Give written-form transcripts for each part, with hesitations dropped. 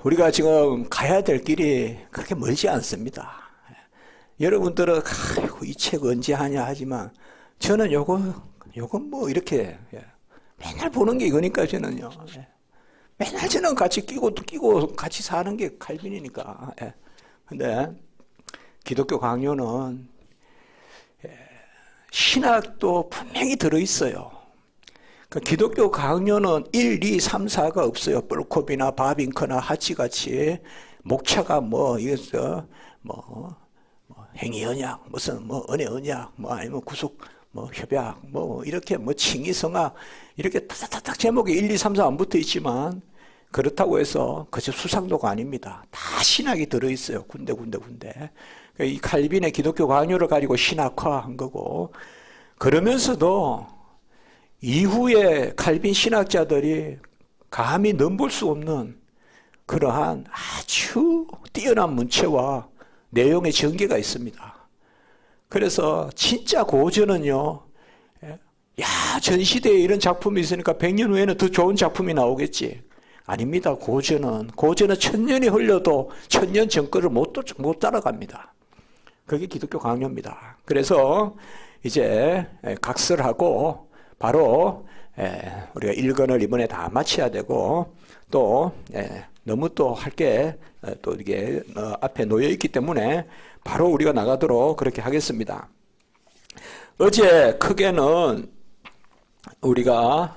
우리가 지금 가야 될 길이 그렇게 멀지 않습니다. 여러분들은 이 책 언제 하냐 하지만 저는 요건 뭐 이렇게 맨날 보는 게 이거니까 저는요. 맨날 저는 같이 끼고 같이 사는 게 칼빈이니까. 근데 기독교 강요는 신학도 분명히 들어있어요. 기독교 강요는 1, 2, 3, 4가 없어요. 뻘컵이나 바빙크나 하치같이 목차가 이것서 행위 언약, 무슨 은혜 언약, 아니면 구속 협약, 이렇게 칭의성악 이렇게 타닥타닥 제목이 1, 2, 3, 4 안 붙어 있지만 그렇다고 해서 그저 수상도가 아닙니다. 다 신학이 들어있어요. 군데. 이 칼빈의 기독교 강요를 가지고 신학화한 거고, 그러면서도 이후에 칼빈 신학자들이 감히 넘볼 수 없는 그러한 아주 뛰어난 문체와 내용의 전개가 있습니다. 그래서 진짜 고전은요, 전시대에 이런 작품이 있으니까 100년 후에는 더 좋은 작품이 나오겠지. 아닙니다. 고전은 1000년이 흘려도 1000년 전 거를 못 따라갑니다. 그게 기독교 강요입니다. 그래서 이제 각설하고 바로 우리가 1권을 이번에 다 마쳐야 되고, 또 너무 또 할 게 또 이게 앞에 놓여 있기 때문에 바로 우리가 나가도록 그렇게 하겠습니다. 어제 크게는 우리가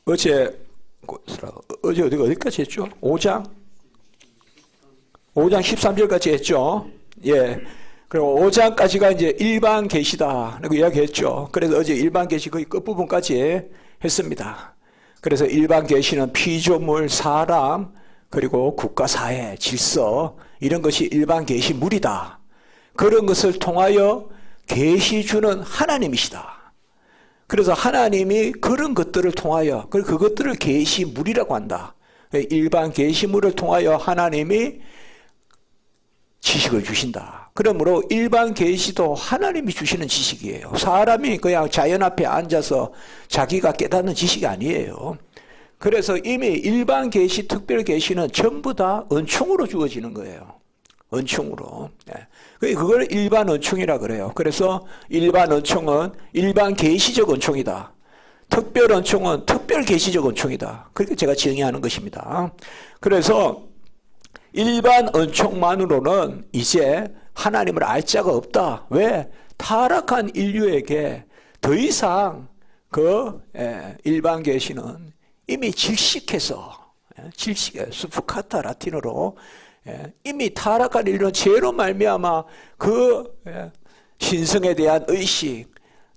어디까지 했죠? 5장 13절까지 했죠. 그리고 5장까지가 이제 일반 계시다 라고 이야기했죠. 그래서 어제 일반 계시 거의 끝부분까지 했습니다. 그래서 일반 계시는 피조물, 사람, 그리고 국가, 사회, 질서, 이런 것이 일반 계시물이다. 그런 것을 통하여 계시 주는 하나님이시다. 그래서 하나님이 그런 것들을 통하여, 그것들을 계시물이라고 한다. 일반 계시물을 통하여 하나님이 지식을 주신다. 그러므로 일반 계시도 하나님이 주시는 지식이에요. 사람이 그냥 자연 앞에 앉아서 자기가 깨닫는 지식이 아니에요. 그래서 이미 일반 계시, 특별 계시는 전부 다 은총으로 주어지는 거예요. 은총으로. 그걸 일반 은총이라 그래요. 그래서 일반 은총은 일반 계시적 은총이다. 특별 은총은 특별 계시적 은총이다. 그렇게 제가 정의하는 것입니다. 그래서 일반 은총만으로는 이제 하나님을 알 자가 없다. 왜? 타락한 인류에게 더 이상 그 일반 계시는 이미 질식해서, 수프카타 라틴어로 이미 타락한 인류는 죄로 말미암아 그 신성에 대한 의식,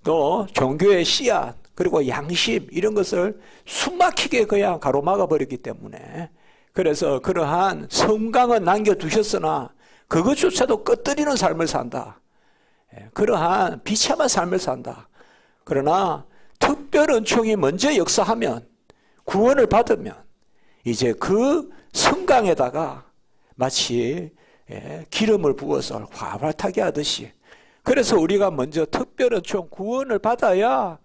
또 종교의 씨앗, 그리고 양심 이런 것을 숨막히게 그냥 가로막아 버렸기 때문에, 그래서 그러한 성강은 남겨두셨으나 그것조차도 꺼뜨리는 삶을 산다. 그러한 비참한 삶을 산다. 그러나 특별 은총이 먼저 역사하면, 구원을 받으면 이제 그 성강에다가 마치 기름을 부어서 활활 타게 하듯이, 그래서 우리가 먼저 특별 은총, 구원을 받아야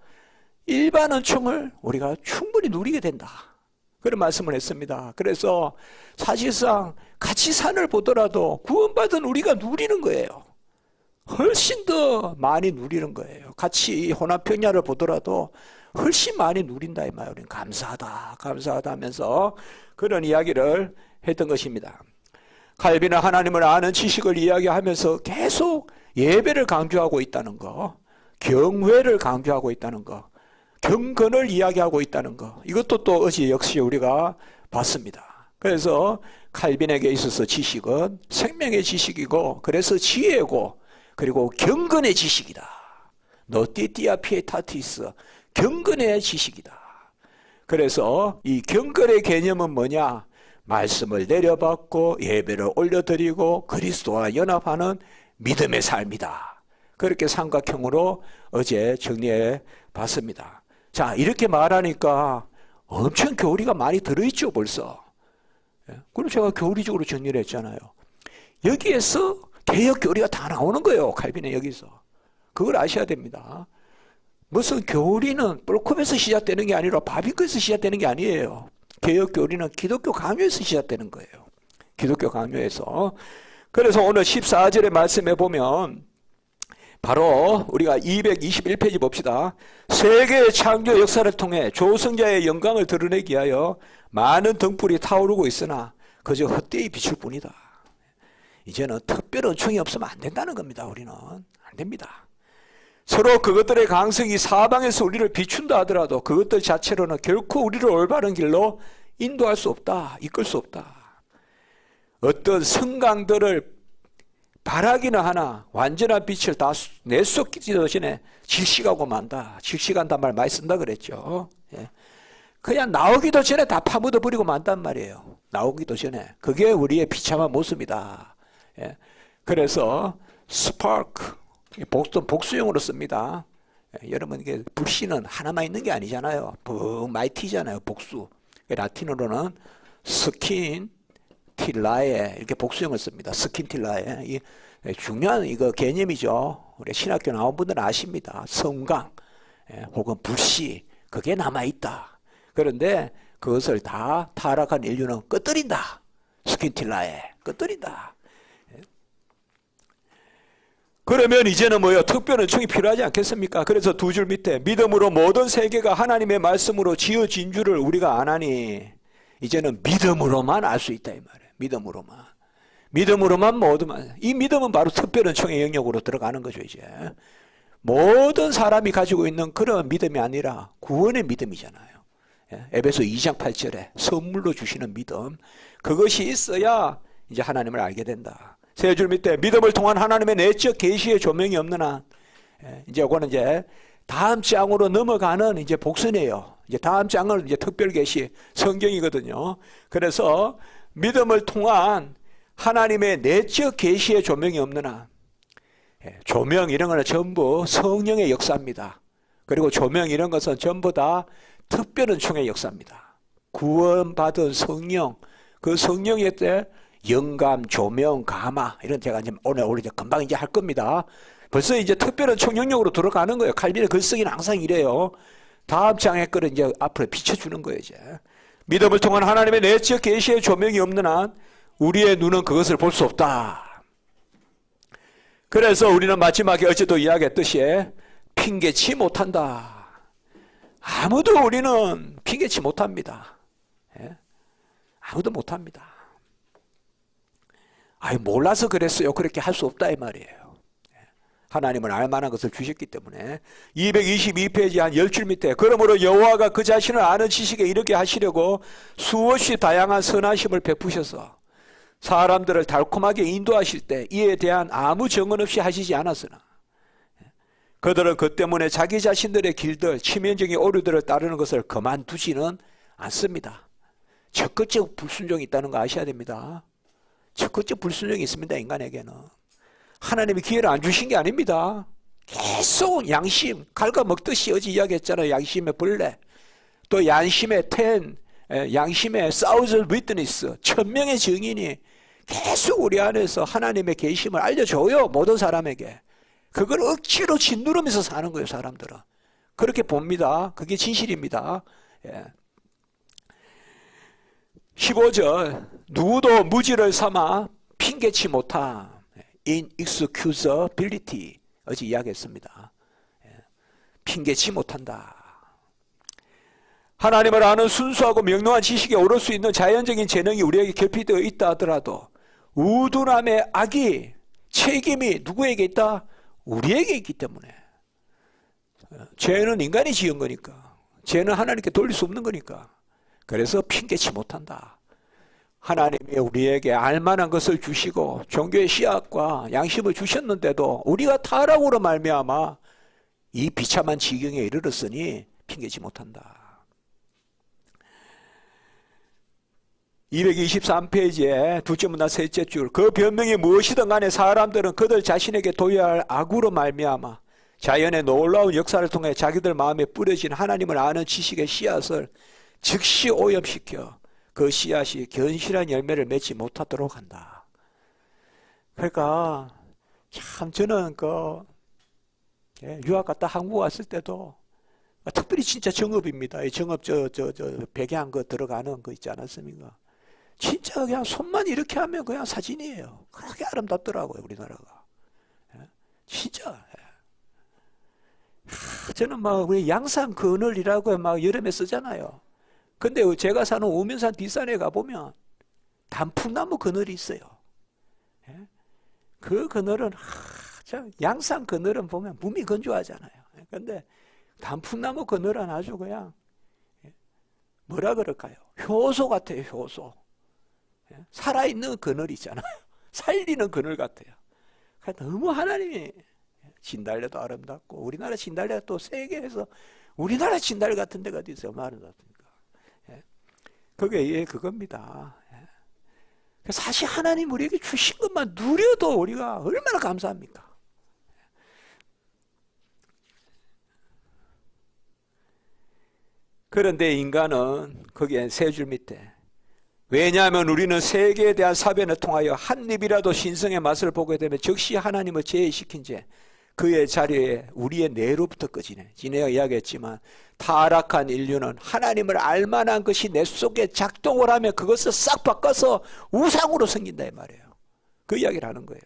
일반 은총을 우리가 충분히 누리게 된다. 그런 말씀을 했습니다. 그래서 사실상 같이 산을 보더라도 구원받은 우리가 누리는 거예요. 훨씬 더 많이 누리는 거예요. 같이 혼합평야를 보더라도 훨씬 많이 누린다 이 말이에요. 우리는 감사하다 하면서 그런 이야기를 했던 것입니다. 칼빈은 하나님을 아는 지식을 이야기하면서 계속 예배를 강조하고 있다는 거, 경외를 강조하고 있다는 거, 경건을 이야기하고 있다는 거, 이것도 또 어제 역시 우리가 봤습니다. 그래서 칼빈에게 있어서 지식은 생명의 지식이고, 그래서 지혜고, 그리고 경건의 지식이다. 노티티아 피에타티스, 경건의 지식이다. 그래서 이 경건의 개념은 뭐냐? 말씀을 내려받고 예배를 올려드리고 그리스도와 연합하는 믿음의 삶이다. 그렇게 삼각형으로 어제 정리해 봤습니다. 자, 이렇게 말하니까 엄청 교리가 많이 들어있죠, 벌써. 그럼 제가 교리적으로 정리를 했잖아요. 여기에서 개혁 교리가 다 나오는 거예요, 칼빈은 여기서. 그걸 아셔야 됩니다. 무슨 교리는 뿔컵에서 시작되는 게 아니라 바비큐에서 시작되는 게 아니에요. 개혁 교리는 기독교 강요에서 시작되는 거예요. 기독교 강요에서. 그래서 오늘 14절의 말씀에 보면 바로 우리가 221페이지 봅시다. 세계의 창조 역사를 통해 조성자의 영광을 드러내기 위하여 많은 등불이 타오르고 있으나 그저 헛되이 비출 뿐이다. 이제는 특별 은총이 없으면 안 된다는 겁니다. 우리는 안 됩니다. 서로 그것들의 강성이 사방에서 우리를 비춘다 하더라도 그것들 자체로는 결코 우리를 올바른 길로 인도할 수 없다. 이끌 수 없다. 어떤 성강들을 바라기는 하나 완전한 빛을 다 내쏟기도 전에 질식하고 만다. 질식한단 말 많이 쓴다 그랬죠. 예. 그냥 나오기도 전에 다 파묻어 버리고 만단 말이에요. 나오기도 전에. 그게 우리의 비참한 모습이다. 예. 그래서 스파크, 복수용으로 씁니다. 예. 여러분 이게 불씨는 하나만 있는 게 아니잖아요. 많이 튀잖아요. 복수. 라틴어로는 스킨 틸라에 이렇게 복수형을 씁니다. 스킨틸라에. 이 중요한 이거 개념이죠. 우리 신학교 나온 분들은 아십니다. 성강 혹은 불씨 그게 남아있다. 그런데 그것을 다 타락한 인류는 끄트린다. 스킨틸라에 끄트린다. 그러면 이제는 뭐예요? 특별 은총이 필요하지 않겠습니까? 그래서 두 줄 밑에 믿음으로 모든 세계가 하나님의 말씀으로 지어진 줄을 우리가 아나니 이제는 믿음으로만 알 수 있다 이 말이에요. 믿음으로만 모두만. 이 믿음은 바로 특별 은총의 영역으로 들어가는 거죠. 이제 모든 사람이 가지고 있는 그런 믿음이 아니라 구원의 믿음이잖아요. 에베소 2장 8절에 선물로 주시는 믿음, 그것이 있어야 이제 하나님을 알게 된다. 세 줄 밑에 믿음을 통한 하나님의 내적 계시의 조명이 없는 한, 이제 이거는 이제 다음 장으로 넘어가는 이제 복선이에요. 이제 다음 장은 이제 특별 계시 성경이거든요. 그래서 믿음을 통한 하나님의 내적 계시의 조명이 없는 한, 조명 이런 거는 전부 성령의 역사입니다. 그리고 조명 이런 것은 전부 다 특별 은총의 역사입니다. 구원받은 성령, 그 성령의 때 영감, 조명, 가마 이런 제가 이제 오늘 이제 금방 이제 할 겁니다. 벌써 이제 특별한 총영역으로 들어가는 거예요. 칼빈의 글쓰기는 항상 이래요. 다음 장에 거를 이제 앞으로 비춰주는 거예요. 이제 믿음을 통한 하나님의 내적 계시의 조명이 없는 한 우리의 눈은 그것을 볼 수 없다. 그래서 우리는 마지막에 어제도 이야기했듯이 핑계치 못한다. 아무도 우리는 핑계치 못합니다. 아무도 못합니다. 몰라서 그랬어요. 그렇게 할 수 없다 이 말이에요. 하나님은 알만한 것을 주셨기 때문에. 222페이지 한 10줄 밑에 그러므로 여호와가 그 자신을 아는 지식에 이르게 하시려고 수없이 다양한 선하심을 베푸셔서 사람들을 달콤하게 인도하실 때 이에 대한 아무 정언 없이 하시지 않았으나 그들은 그 때문에 자기 자신들의 길들 치명적인 오류들을 따르는 것을 그만두지는 않습니다. 적극적 불순종이 있다는 거 아셔야 됩니다. 적극적 불순종이 있습니다. 인간에게는. 하나님이 기회를 안 주신 게 아닙니다. 계속 양심, 갉아먹듯이 어제 이야기했잖아요. 양심의 벌레, 또 양심의 양심의 thousand witness, 1000명의 증인이 계속 우리 안에서 하나님의 계심을 알려줘요. 모든 사람에게. 그걸 억지로 짓누르면서 사는 거예요. 사람들은. 그렇게 봅니다. 그게 진실입니다. 15절 누구도 무지를 삼아 핑계치 못함. inexcusability 어제 이야기했습니다. 핑계치 못한다. 하나님을 아는 순수하고 명료한 지식에 오를 수 있는 자연적인 재능이 우리에게 결핍되어 있다 하더라도 우둔함의 악이 책임이 누구에게 있다? 우리에게 있기 때문에. 죄는 인간이 지은 거니까. 죄는 하나님께 돌릴 수 없는 거니까. 그래서 핑계치 못한다. 하나님이 우리에게 알만한 것을 주시고 종교의 씨앗과 양심을 주셨는데도 우리가 타락으로 말미암아 이 비참한 지경에 이르렀으니 핑계치 못한다. 223페이지에 둘째 문단 셋째 줄 그 변명이 무엇이든 간에 사람들은 그들 자신에게 도해야 할 악으로 말미암아 자연의 놀라운 역사를 통해 자기들 마음에 뿌려진 하나님을 아는 지식의 씨앗을 즉시 오염시켜 그 씨앗이 견실한 열매를 맺지 못하도록 한다. 그러니까 참 저는 예, 유학 갔다 한국 왔을 때도 특별히 진짜 정읍입니다. 이 정읍 저 백양 그 들어가는 거 있지 않았습니까? 진짜 그냥 손만 이렇게 하면 그냥 사진이에요. 그렇게 아름답더라고요, 우리나라가. 예, 진짜. 저는 막 우리 양산 그늘이라고 막 여름에 쓰잖아요. 근데 제가 사는 우면산 뒷산에 가보면 단풍나무 그늘이 있어요. 예? 그 그늘은 양산 그늘은 보면 몸이 건조하잖아요. 근데 단풍나무 그늘은 아주 그냥 뭐라 그럴까요? 효소 같아요. 효소. 살아있는 그늘 있잖아요. 살리는 그늘 같아요. 너무 하나님이 진달래도 아름답고 우리나라 진달래가 또 세계에서 우리나라 진달래 같은 데가 어디 있어요? 얼마나 아름답습니까? 그게 그겁니다. 사실 하나님 우리에게 주신 것만 누려도 우리가 얼마나 감사합니까? 그런데 인간은 거기에 세 줄 밑에 왜냐하면 우리는 세계에 대한 사변을 통하여 한 입이라도 신성의 맛을 보게 되면 즉시 하나님을 제외시킨 채 그의 자리에 우리의 뇌로부터 꺼지네. 지내가 이야기했지만 타락한 인류는 하나님을 알만한 것이 내 속에 작동을 하면 그것을 싹 바꿔서 우상으로 섬긴다 이 말이에요. 그 이야기를 하는 거예요.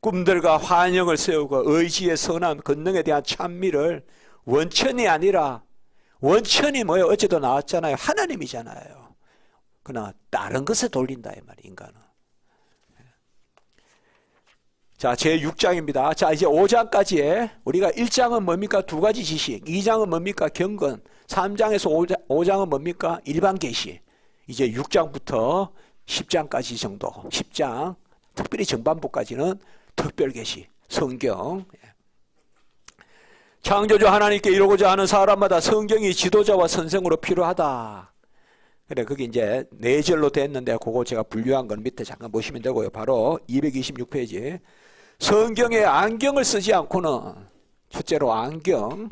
꿈들과 환영을 세우고 의지의 선함, 권능에 대한 찬미를 원천이 아니라 원천이 뭐예요? 어제도 나왔잖아요. 하나님이잖아요. 그러나 다른 것에 돌린다 이 말이에요. 인간은. 자, 제6장입니다. 자, 이제 5장까지에 우리가 1장은 뭡니까? 두 가지 지식. 2장은 뭡니까? 경건. 3장에서 5장은 뭡니까? 일반 계시. 이제 6장부터 10장까지 정도. 10장, 특별히 정반부까지는 특별 계시. 성경. 창조주 하나님께 이루고자 하는 사람마다 성경이 지도자와 선생으로 필요하다. 그래, 그게 이제 4절로 됐는데, 그거 제가 분류한 건 밑에 잠깐 보시면 되고요. 바로 226페이지. 성경에 안경을 쓰지 않고는, 첫째로 안경.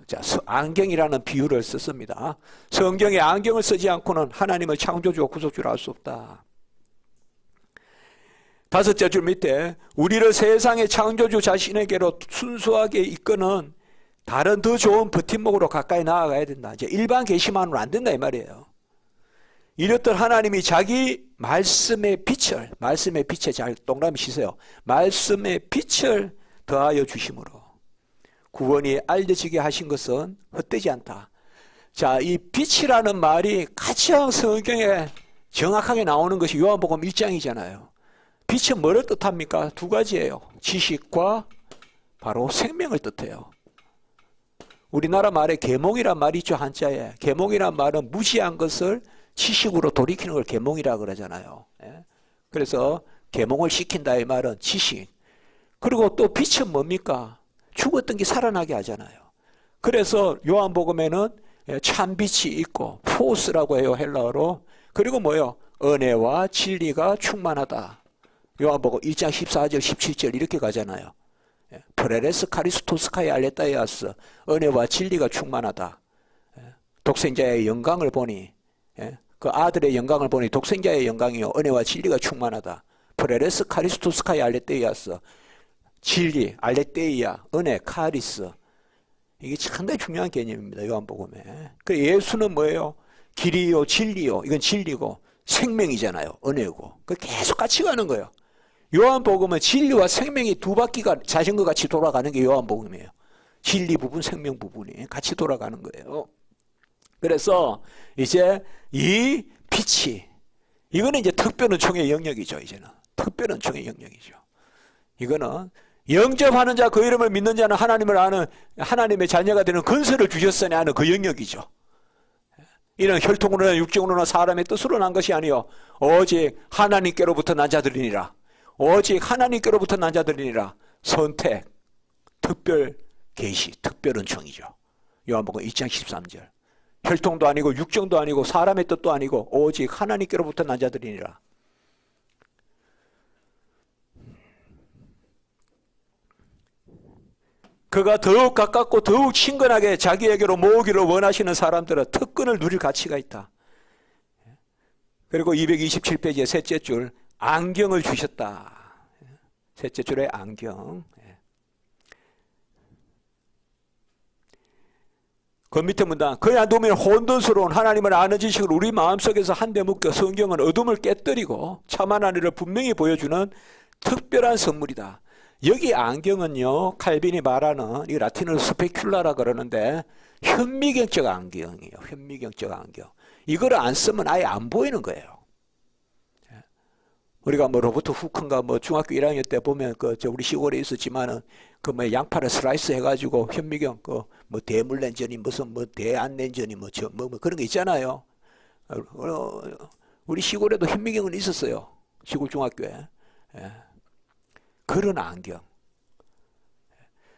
자, 안경이라는 비유를 썼습니다. 성경에 안경을 쓰지 않고는 하나님을 창조주와 구속주로 알 수 없다. 5째 줄 밑에, 우리를 세상의 창조주 자신에게로 순수하게 이끄는 다른 더 좋은 버팀목으로 가까이 나아가야 된다. 이제 일반 계시만으로 안 된다 이 말이에요. 이렇듯 하나님이 자기 말씀의 빛에 잘 동그라미 치세요. 말씀의 빛을 더하여 주심으로 구원이 알려지게 하신 것은 헛되지 않다. 자, 이 빛이라는 말이 가장 성경에 정확하게 나오는 것이 요한복음 1장이잖아요. 빛은 뭐를 뜻합니까? 두 가지예요. 지식과 바로 생명을 뜻해요. 우리나라 말에 계몽이란 말이 있죠, 한자에. 계몽이란 말은 무시한 것을 지식으로 돌이키는 걸 계몽이라고 그러잖아요. 그래서 계몽을 시킨다 이 말은 지식. 그리고 또 빛은 뭡니까? 죽었던 게 살아나게 하잖아요. 그래서 요한복음에는 참빛이 있고 포스라고 해요, 헬라어로. 그리고 뭐요? 은혜와 진리가 충만하다. 요한복음 1장 14절 17절 이렇게 가잖아요. 프레레스 카리스토스카이 알레타이아스, 은혜와 진리가 충만하다. 독생자의 영광을 보니, 그 아들의 영광을 보니 독생자의 영광이요 은혜와 진리가 충만하다. 프레레스 카리스토스카이 알레타이아스, 진리, 알레테이아, 은혜, 카리스. 이게 상당히 중요한 개념입니다. 요한복음에. 그 예수는 뭐예요? 길이요, 진리요. 이건 진리고 생명이잖아요. 은혜고. 그 계속 같이 가는 거예요. 요한복음은 진리와 생명이 두 바퀴가 자전거 같이 돌아가는 게 요한복음이에요. 진리 부분, 생명 부분이 같이 돌아가는 거예요. 그래서 이제 이 빛이, 이거는 이제 특별은총의 영역이죠. 이제는 특별은총의 영역이죠. 이거는 영접하는 자, 그 이름을 믿는 자는 하나님을 아는 하나님의 자녀가 되는 근세를 주셨으니 하는 그 영역이죠. 이는 혈통으로나 육정으로나 사람의 뜻으로 난 것이 아니요 오직 하나님께로부터 난 자들이니라. 오직 하나님께로부터 난 자들이니라. 선택, 특별 계시, 특별 은총이죠. 요한복음 2장 13절. 혈통도 아니고 육정도 아니고 사람의 뜻도 아니고 오직 하나님께로부터 난 자들이니라. 그가 더욱 가깝고 더욱 친근하게 자기에게로 모으기를 원하시는 사람들은 특권을 누릴 가치가 있다. 그리고 227페이지의 셋째 줄, 안경을 주셨다. 셋째 줄에 안경. 그 밑에 문단. 그의 어둠은 혼돈스러운 하나님을 아는 지식을 우리 마음속에서 한데 묶여 성경은 어둠을 깨뜨리고 참한 하늘을 분명히 보여주는 특별한 선물이다. 여기 안경은요, 칼빈이 말하는 이 라틴어로 스페큘라라 그러는데 현미경적 안경이에요. 현미경적 안경. 이거를 안 쓰면 아예 안 보이는 거예요. 우리가 뭐 로버트 후크인가 뭐 중학교 1학년 때 보면 우리 시골에 있었지만은 뭐 양파를 슬라이스 해가지고 현미경 뭐 대물렌전이 무슨 뭐 대안렌전이 뭐 그런 거 있잖아요. 우리 시골에도 현미경은 있었어요. 시골 중학교에. 그런 안경.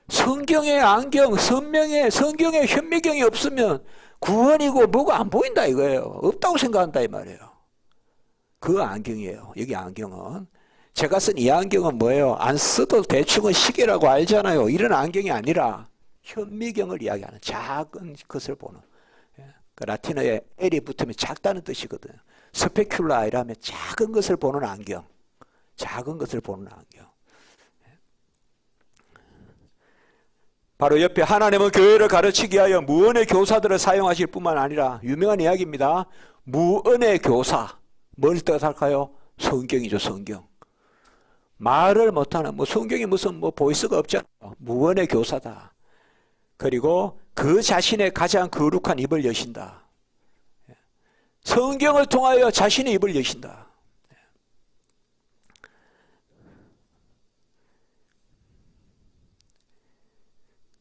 성경의 안경, 성경의 현미경이 없으면 구원이고 뭐가 안 보인다 이거예요. 없다고 생각한다 이 말이에요. 그 안경이에요. 여기 안경은. 제가 쓴 이 안경은 뭐예요? 안 써도 대충은 시계라고 알잖아요. 이런 안경이 아니라 현미경을 이야기하는 작은 것을 보는. 그 라틴어에 L이 붙으면 작다는 뜻이거든요. 스페큘라 이라면 작은 것을 보는 안경. 작은 것을 보는 안경. 바로 옆에 하나님은 교회를 가르치기 위하여 무언의 교사들을 사용하실 뿐만 아니라 유명한 이야기입니다. 무언의 교사. 뭘 뜻할까요? 성경이죠, 성경. 말을 못하는, 성경이 무슨 보이스가 없잖아요. 무언의 교사다. 그리고 그 자신의 가장 거룩한 입을 여신다. 성경을 통하여 자신의 입을 여신다.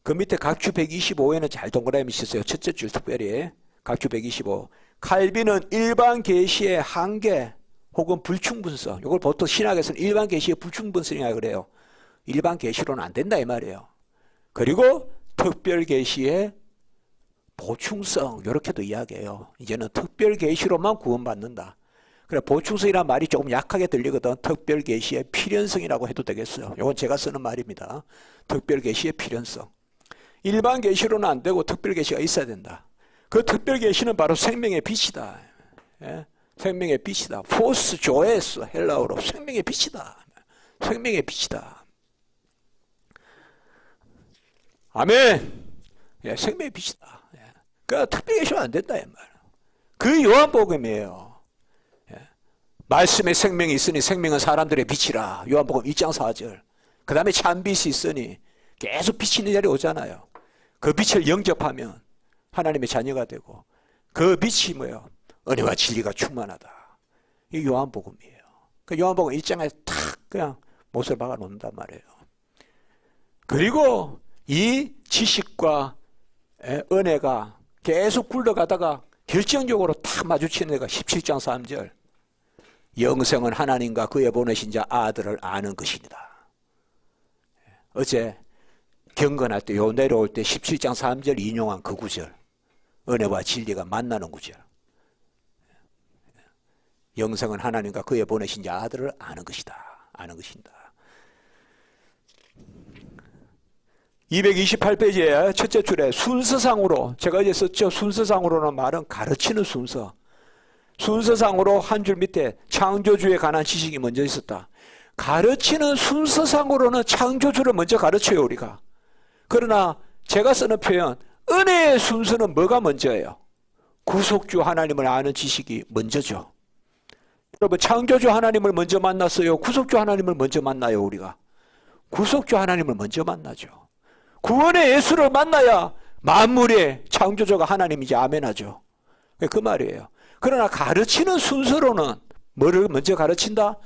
그 밑에 각주 125에는 잘 동그라미 있었어요. 첫째 줄 특별히. 각주 125. 칼빈은 일반 계시의 한계 혹은 불충분성. 이걸 보통 신학에서는 일반 계시의 불충분성이라고 그래요. 일반 계시로는 안 된다 이 말이에요. 그리고 특별 계시의 보충성 이렇게도 이야기해요. 이제는 특별 계시로만 구원받는다. 그래 보충성이라는 말이 조금 약하게 들리거든. 특별 계시의 필연성이라고 해도 되겠어요. 이건 제가 쓰는 말입니다. 특별 계시의 필연성. 일반 계시로는 안 되고 특별 계시가 있어야 된다. 그 특별 계시는 바로 생명의 빛이다. 예? 생명의 빛이다. 포스 조에스 헬라어로 생명의 빛이다. 생명의 빛이다. 아멘. 예, 생명의 빛이다. 예. 그 특별 계시면 안 된다 이 말. 그 요한복음이에요. 예. 말씀에 생명이 있으니 생명은 사람들의 빛이라. 요한복음 1장 4절. 그 다음에 참빛이 있으니 계속 빛이 있는 자리에 오잖아요. 그 빛을 영접하면 하나님의 자녀가 되고 그 빛이 뭐예요? 은혜와 진리가 충만하다. 이 요한복음이에요. 그 요한복음 1장에 탁 그냥 못을 박아 놓는단 말이에요. 그리고 이 지식과 은혜가 계속 굴러가다가 결정적으로 탁 마주치는 데가 17장 3절. 영생은 하나님과 그의 보내신 자 아들을 아는 것입니다. 어제 경건할 때 요 내려올 때 17장 3절 인용한 그 구절. 은혜와 진리가 만나는 구절. 영생은 하나님과 그의 보내신 자 아들을 아는 것이다. 아는 것입니다. 228페이지에 첫째 줄에 순서상으로 제가 이제 썼죠. 순서상으로는 말은 가르치는 순서. 순서상으로 한 줄 밑에 창조주에 관한 지식이 먼저 있었다. 가르치는 순서상으로는 창조주를 먼저 가르쳐요 우리가. 그러나 제가 쓰는 표현 은혜의 순서는 뭐가 먼저예요? 구속주 하나님을 아는 지식이 먼저죠. 여러분 창조주 하나님을 먼저 만났어요? 구속주 하나님을 먼저 만나요 우리가? 구속주 하나님을 먼저 만나죠. 구원의 예수를 만나야 만물의 창조주가 하나님이지 아멘하죠. 그 말이에요. 그러나 가르치는 순서로는 뭐를 먼저 가르친다?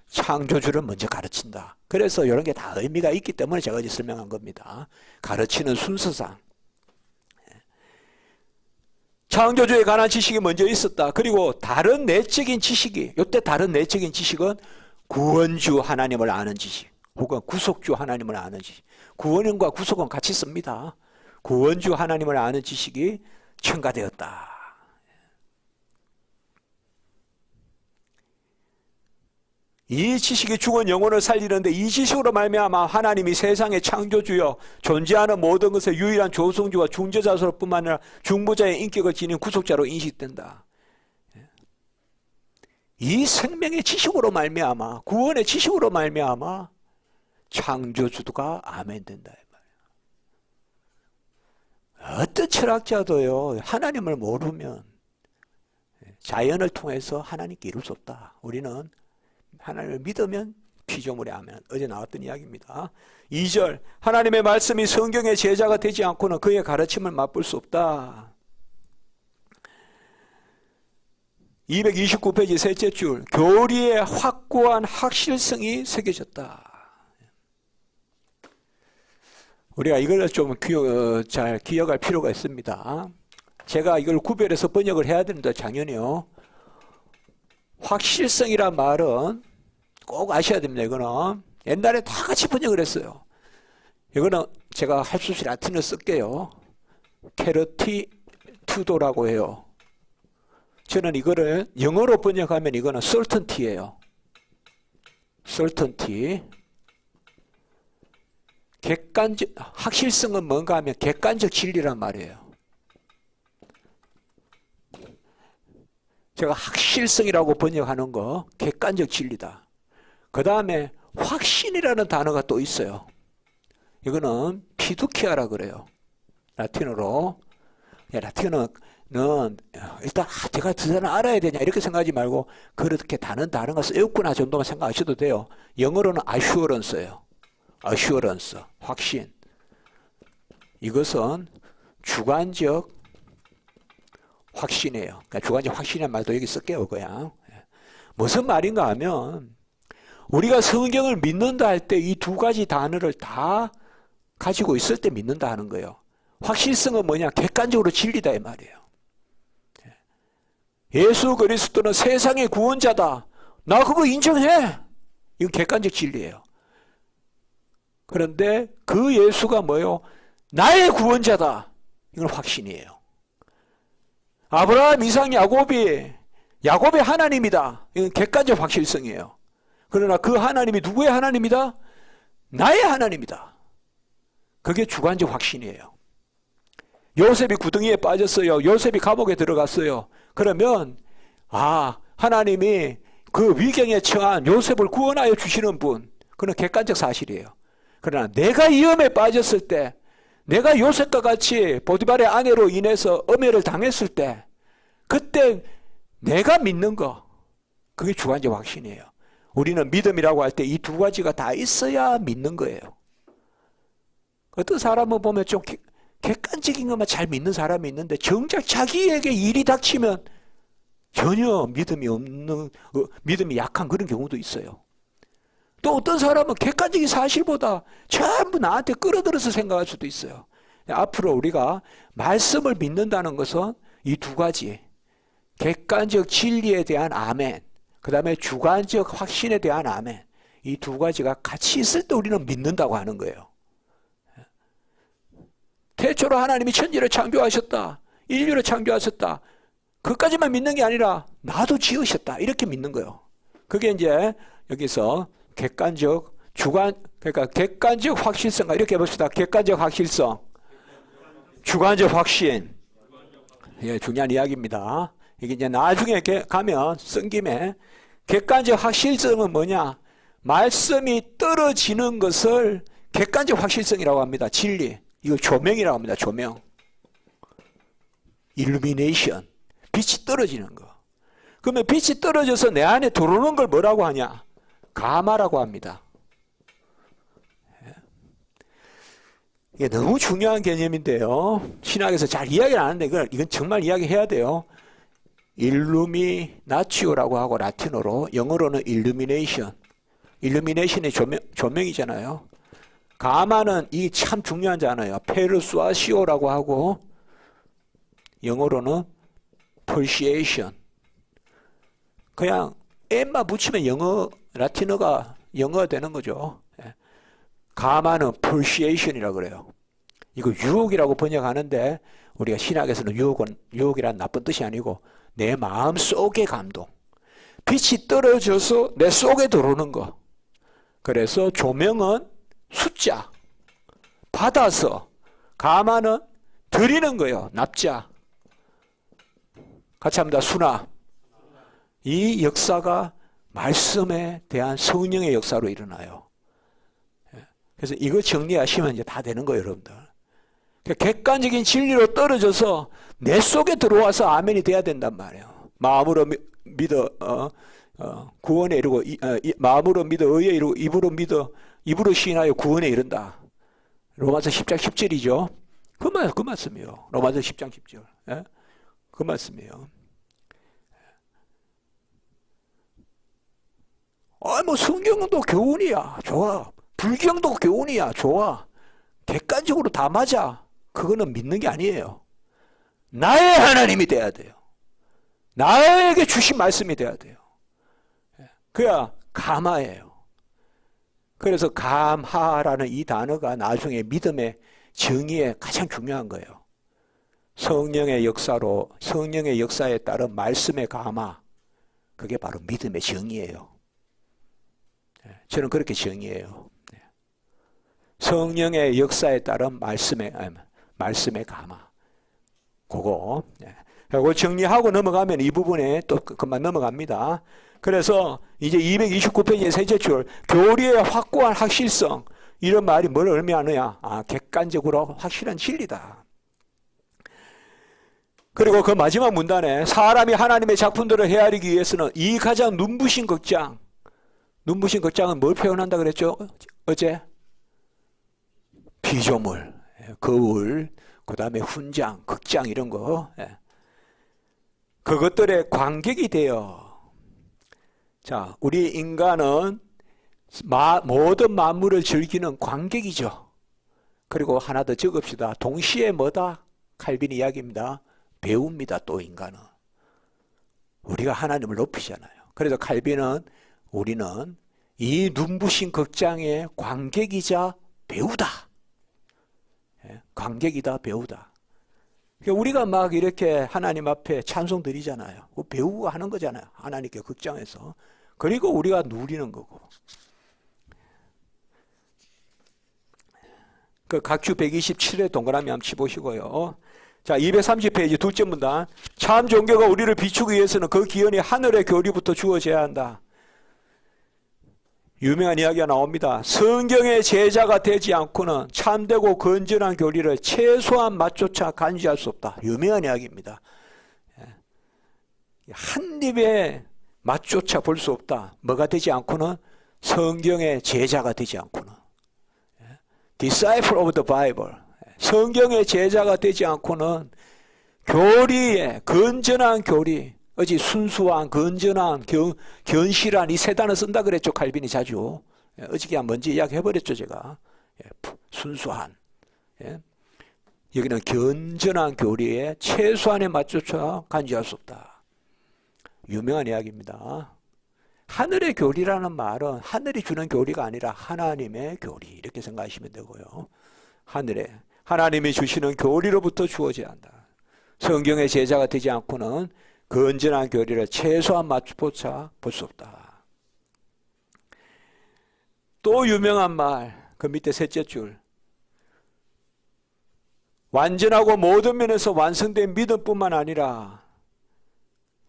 창조주를 먼저 가르친다. 그래서 이런 게 다 의미가 있기 때문에 제가 이제 설명한 겁니다. 가르치는 순서상. 창조주에 관한 지식이 먼저 있었다. 그리고 다른 내적인 지식이, 이때 다른 내적인 지식은 구원주 하나님을 아는 지식, 혹은 구속주 하나님을 아는 지식. 구원과 구속은 같이 씁니다. 구원주 하나님을 아는 지식이 첨가되었다. 이 지식이 죽은 영혼을 살리는데 이 지식으로 말미암아 하나님이 세상의 창조주여 존재하는 모든 것의 유일한 조성주와 중재자로 뿐만 아니라 중보자의 인격을 지닌 구속자로 인식된다. 이 생명의 지식으로 말미암아 구원의 지식으로 말미암아 창조주가 아멘 된다 이 어떤 철학자도요, 하나님을 모르면 자연을 통해서 하나님께 이룰 수 없다. 우리는 하나님을 믿으면 피조물의 아멘. 어제 나왔던 이야기입니다. 2절, 하나님의 말씀이 성경의 제자가 되지 않고는 그의 가르침을 맛볼 수 없다. 229페이지 셋째 줄, 교리의 확고한 확실성이 새겨졌다. 우리가 이걸 좀 잘 기억할 필요가 있습니다. 제가 이걸 구별해서 번역을 해야 되는데 당연히요. 확실성이란 말은 꼭 아셔야 됩니다. 이거는 옛날에 다 같이 번역을 했어요. 이거는 제가 할 수 없이 라틴어 쓸게요. 캐러티투도라고 해요. 저는 이거를 영어로 번역하면 이거는 certainty예요. certainty. 객관적 확실성은 뭔가 하면 객관적 진리란 말이에요. 제가 확실성이라고 번역하는 거 객관적 진리다. 그 다음에 확신이라는 단어가 또 있어요. 이거는 피두키아라 그래요. 라틴어로. 라틴어는 일단 제가 그 단어 알아야 되냐 이렇게 생각하지 말고 그렇게 단어가 쓰였구나 정도만 생각하셔도 돼요. 영어로는 assurance예요. assurance, 확신. 이것은 주관적 확신이에요. 그러니까 주관적 확신이라는 말도 여기 쓸게요. 그냥. 무슨 말인가 하면 우리가 성경을 믿는다 할 때 이 두 가지 단어를 다 가지고 있을 때 믿는다 하는 거예요. 확실성은 뭐냐? 객관적으로 진리다 이 말이에요. 예수 그리스도는 세상의 구원자다. 나 그거 인정해. 이건 객관적 진리예요. 그런데 그 예수가 뭐예요? 나의 구원자다. 이건 확신이에요. 아브라함, 이삭, 야곱의 하나님이다. 이건 객관적 확실성이에요. 그러나 그 하나님이 누구의 하나님이다? 나의 하나님이다. 그게 주관적 확신이에요. 요셉이 구덩이에 빠졌어요. 요셉이 감옥에 들어갔어요. 그러면 하나님이 그 위경에 처한 요셉을 구원하여 주시는 분, 그건 객관적 사실이에요. 그러나 내가 위험에 빠졌을 때, 내가 요셉과 같이 보디발의 아내로 인해서 엄해를 당했을 때, 그때 내가 믿는 거, 그게 주관적 확신이에요. 우리는 믿음이라고 할 때 이 두 가지가 다 있어야 믿는 거예요. 어떤 사람은 보면 좀 객관적인 것만 잘 믿는 사람이 있는데 정작 자기에게 일이 닥치면 전혀 믿음이 약한 그런 경우도 있어요. 또 어떤 사람은 객관적인 사실보다 전부 나한테 끌어들여서 생각할 수도 있어요. 앞으로 우리가 말씀을 믿는다는 것은 이 두 가지, 객관적 진리에 대한 아멘, 그 다음에 주관적 확신에 대한 아멘, 이 두 가지가 같이 있을 때 우리는 믿는다고 하는 거예요. 태초로 하나님이 천지를 창조하셨다. 인류를 창조하셨다. 그까지만 믿는 게 아니라 나도 지으셨다. 이렇게 믿는 거예요. 그게 이제 여기서 객관적 확실성. 이렇게 해봅시다. 객관적 확실성. 주관적 확신. 예, 중요한 이야기입니다. 이게 이제 나중에 가면 쓴 김에 객관적 확실성은 뭐냐? 말씀이 떨어지는 것을 객관적 확실성이라고 합니다. 진리. 이걸 조명이라고 합니다. 조명. illumination. 빛이 떨어지는 거. 그러면 빛이 떨어져서 내 안에 들어오는 걸 뭐라고 하냐? 가마라고 합니다. 이게 너무 중요한 개념인데요. 신학에서 잘 이야기를 안 하는데 이건 정말 이야기해야 돼요. 일루미나치오라고 하고 라틴어로, 영어로는 illumination. illumination이 조명이잖아요. 가마는 이 참 중요한 단어예요. 페르수아시오라고 하고 영어로는 persuasion. 그냥 M만 붙이면 라틴어가 영어가 되는 거죠. 가마는 persuasion이라고 그래요. 이거 유혹이라고 번역하는데 우리가 신학에서는 유혹이란 나쁜 뜻이 아니고 내 마음 속의 감동. 빛이 떨어져서 내 속에 들어오는 거. 그래서 조명은 숫자, 받아서, 가마는 드리는 거예요. 납자. 같이 합니다. 수납. 이 역사가 말씀에 대한 성령의 역사로 일어나요. 그래서 이거 정리하시면 이제 다 되는 거예요, 여러분들. 객관적인 진리로 떨어져서 내 속에 들어와서 아멘이 돼야 된단 말이에요. 마음으로 믿어 구원에 이르고 마음으로 믿어 의에 이르고 입으로 믿어 입으로 시인하여 구원에 이른다. 로마서 10장 10절이죠. 그 말씀이요. 로마서 10장 10절. 예? 그 말씀이에요. 뭐 성경도 교훈이야. 좋아. 불경도 교훈이야. 좋아. 객관적으로 다 맞아. 그거는 믿는 게 아니에요. 나의 하나님이 돼야 돼요. 나에게 주신 말씀이 돼야 돼요. 그야 감화예요. 그래서 감화라는 이 단어가 나중에 믿음의 정의에 가장 중요한 거예요. 성령의 역사로, 성령의 역사에 따른 말씀의 감화, 그게 바로 믿음의 정의예요. 저는 그렇게 정의해요. 성령의 역사에 따른 말씀의 감화. 그거 정리하고 넘어가면 이 부분에 또 금방 넘어갑니다. 그래서 이제 229페이지의 셋째 줄, 교리의 확고한 확실성. 이런 말이 뭘 의미하느냐? 객관적으로 확실한 진리다. 그리고 그 마지막 문단에 사람이 하나님의 작품들을 헤아리기 위해서는 이 가장 눈부신 극장. 눈부신 극장은 뭘 표현한다 그랬죠? 어제? 피조물, 거울, 그 다음에 훈장, 극장 이런 거. 그것들의 관객이 되어. 자, 우리 인간은 모든 만물을 즐기는 관객이죠. 그리고 하나 더 적읍시다. 동시에 뭐다? 칼빈 이야기입니다. 배우입니다. 또 인간은. 우리가 하나님을 높이잖아요. 그래서 칼빈은 우리는 이 눈부신 극장의 관객이자 배우다. 관객이다, 배우다. 우리가 막 이렇게 하나님 앞에 찬송 드리잖아요. 배우가 하는 거잖아요. 하나님께 극장에서. 그리고 우리가 누리는 거고. 그 각주 127회 동그라미 한번 치보시고요. 자, 230페이지 둘째 문단. 참 종교가 우리를 비추기 위해서는 그 기원이 하늘의 교리부터 주어져야 한다. 유명한 이야기가 나옵니다. 성경의 제자가 되지 않고는 참되고 건전한 교리를 최소한 맛조차 간주할 수 없다. 유명한 이야기입니다. 한 입에 맛조차 볼 수 없다. 뭐가 되지 않고는 성경의 제자가 되지 않고는. Disciple of the Bible. 성경의 제자가 되지 않고는 교리에 건전한 교리, 어찌 순수한, 건전한, 견실한 이 세 단어 쓴다 그랬죠. 칼빈이 자주. 어저께 먼저 이야기해버렸죠. 제가. 순수한. 여기는 건전한 교리에 최소한의 맞춰서 간주할 수 없다. 유명한 이야기입니다. 하늘의 교리라는 말은 하늘이 주는 교리가 아니라 하나님의 교리 이렇게 생각하시면 되고요. 하나님이 주시는 교리로부터 주어져야 한다. 성경의 제자가 되지 않고는 건전한 교리를 최소한 맞춰보자 볼 수 없다. 또 유명한 말, 그 밑에 셋째 줄. 완전하고 모든 면에서 완성된 믿음뿐만 아니라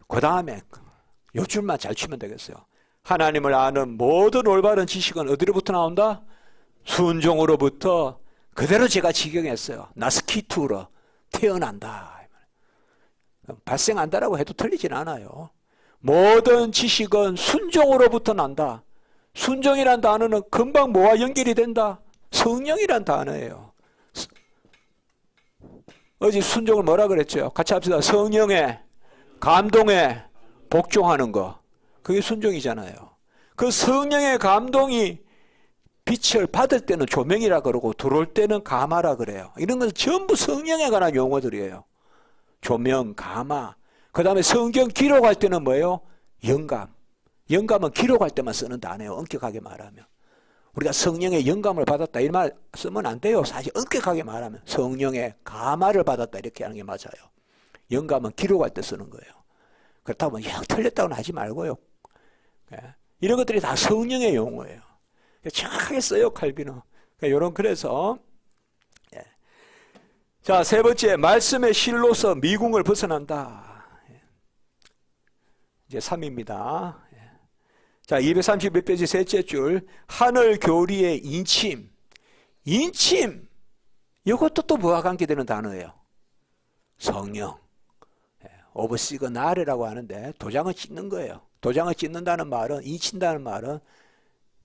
그 다음에 요 줄만 잘 치면 되겠어요. 하나님을 아는 모든 올바른 지식은 어디로부터 나온다? 순종으로부터 그대로 제가 직역했어요. 나스키투로 태어난다. 발생한다라고 해도 틀리진 않아요. 모든 지식은 순종으로부터 난다. 순종이란 단어는 금방 뭐와 연결이 된다? 성령이란 단어예요. 어제 순종을 뭐라 그랬죠? 같이 합시다. 성령의 감동에 복종하는 거. 그게 순종이잖아요. 그 성령의 감동이 빛을 받을 때는 조명이라 그러고 들어올 때는 감화라 그래요. 이런 것은 전부 성령에 관한 용어들이에요. 조명, 감화. 그 다음에 성경 기록할 때는 뭐예요? 영감. 영감은 기록할 때만 쓰는 단어예요. 엄격하게 말하면. 우리가 성령의 영감을 받았다 이 말 쓰면 안 돼요. 사실 엄격하게 말하면 성령의 감화를 받았다 이렇게 하는 게 맞아요. 영감은 기록할 때 쓰는 거예요. 그렇다고 틀렸다고는 하지 말고요. 이런 것들이 다 성령의 용어예요. 정확하게 써요. 칼빈은. 그래서 자, 세 번째, 말씀의 실로서 미궁을 벗어난다. 이제 3입니다. 자, 231페이지 셋째 줄, 하늘 교리의 인침. 인침. 이것도 또 뭐와 관계되는 단어예요? 성령. 오브 시그나레라고 하는데 도장을 찍는 거예요. 도장을 찍는다는 말은, 인친다는 말은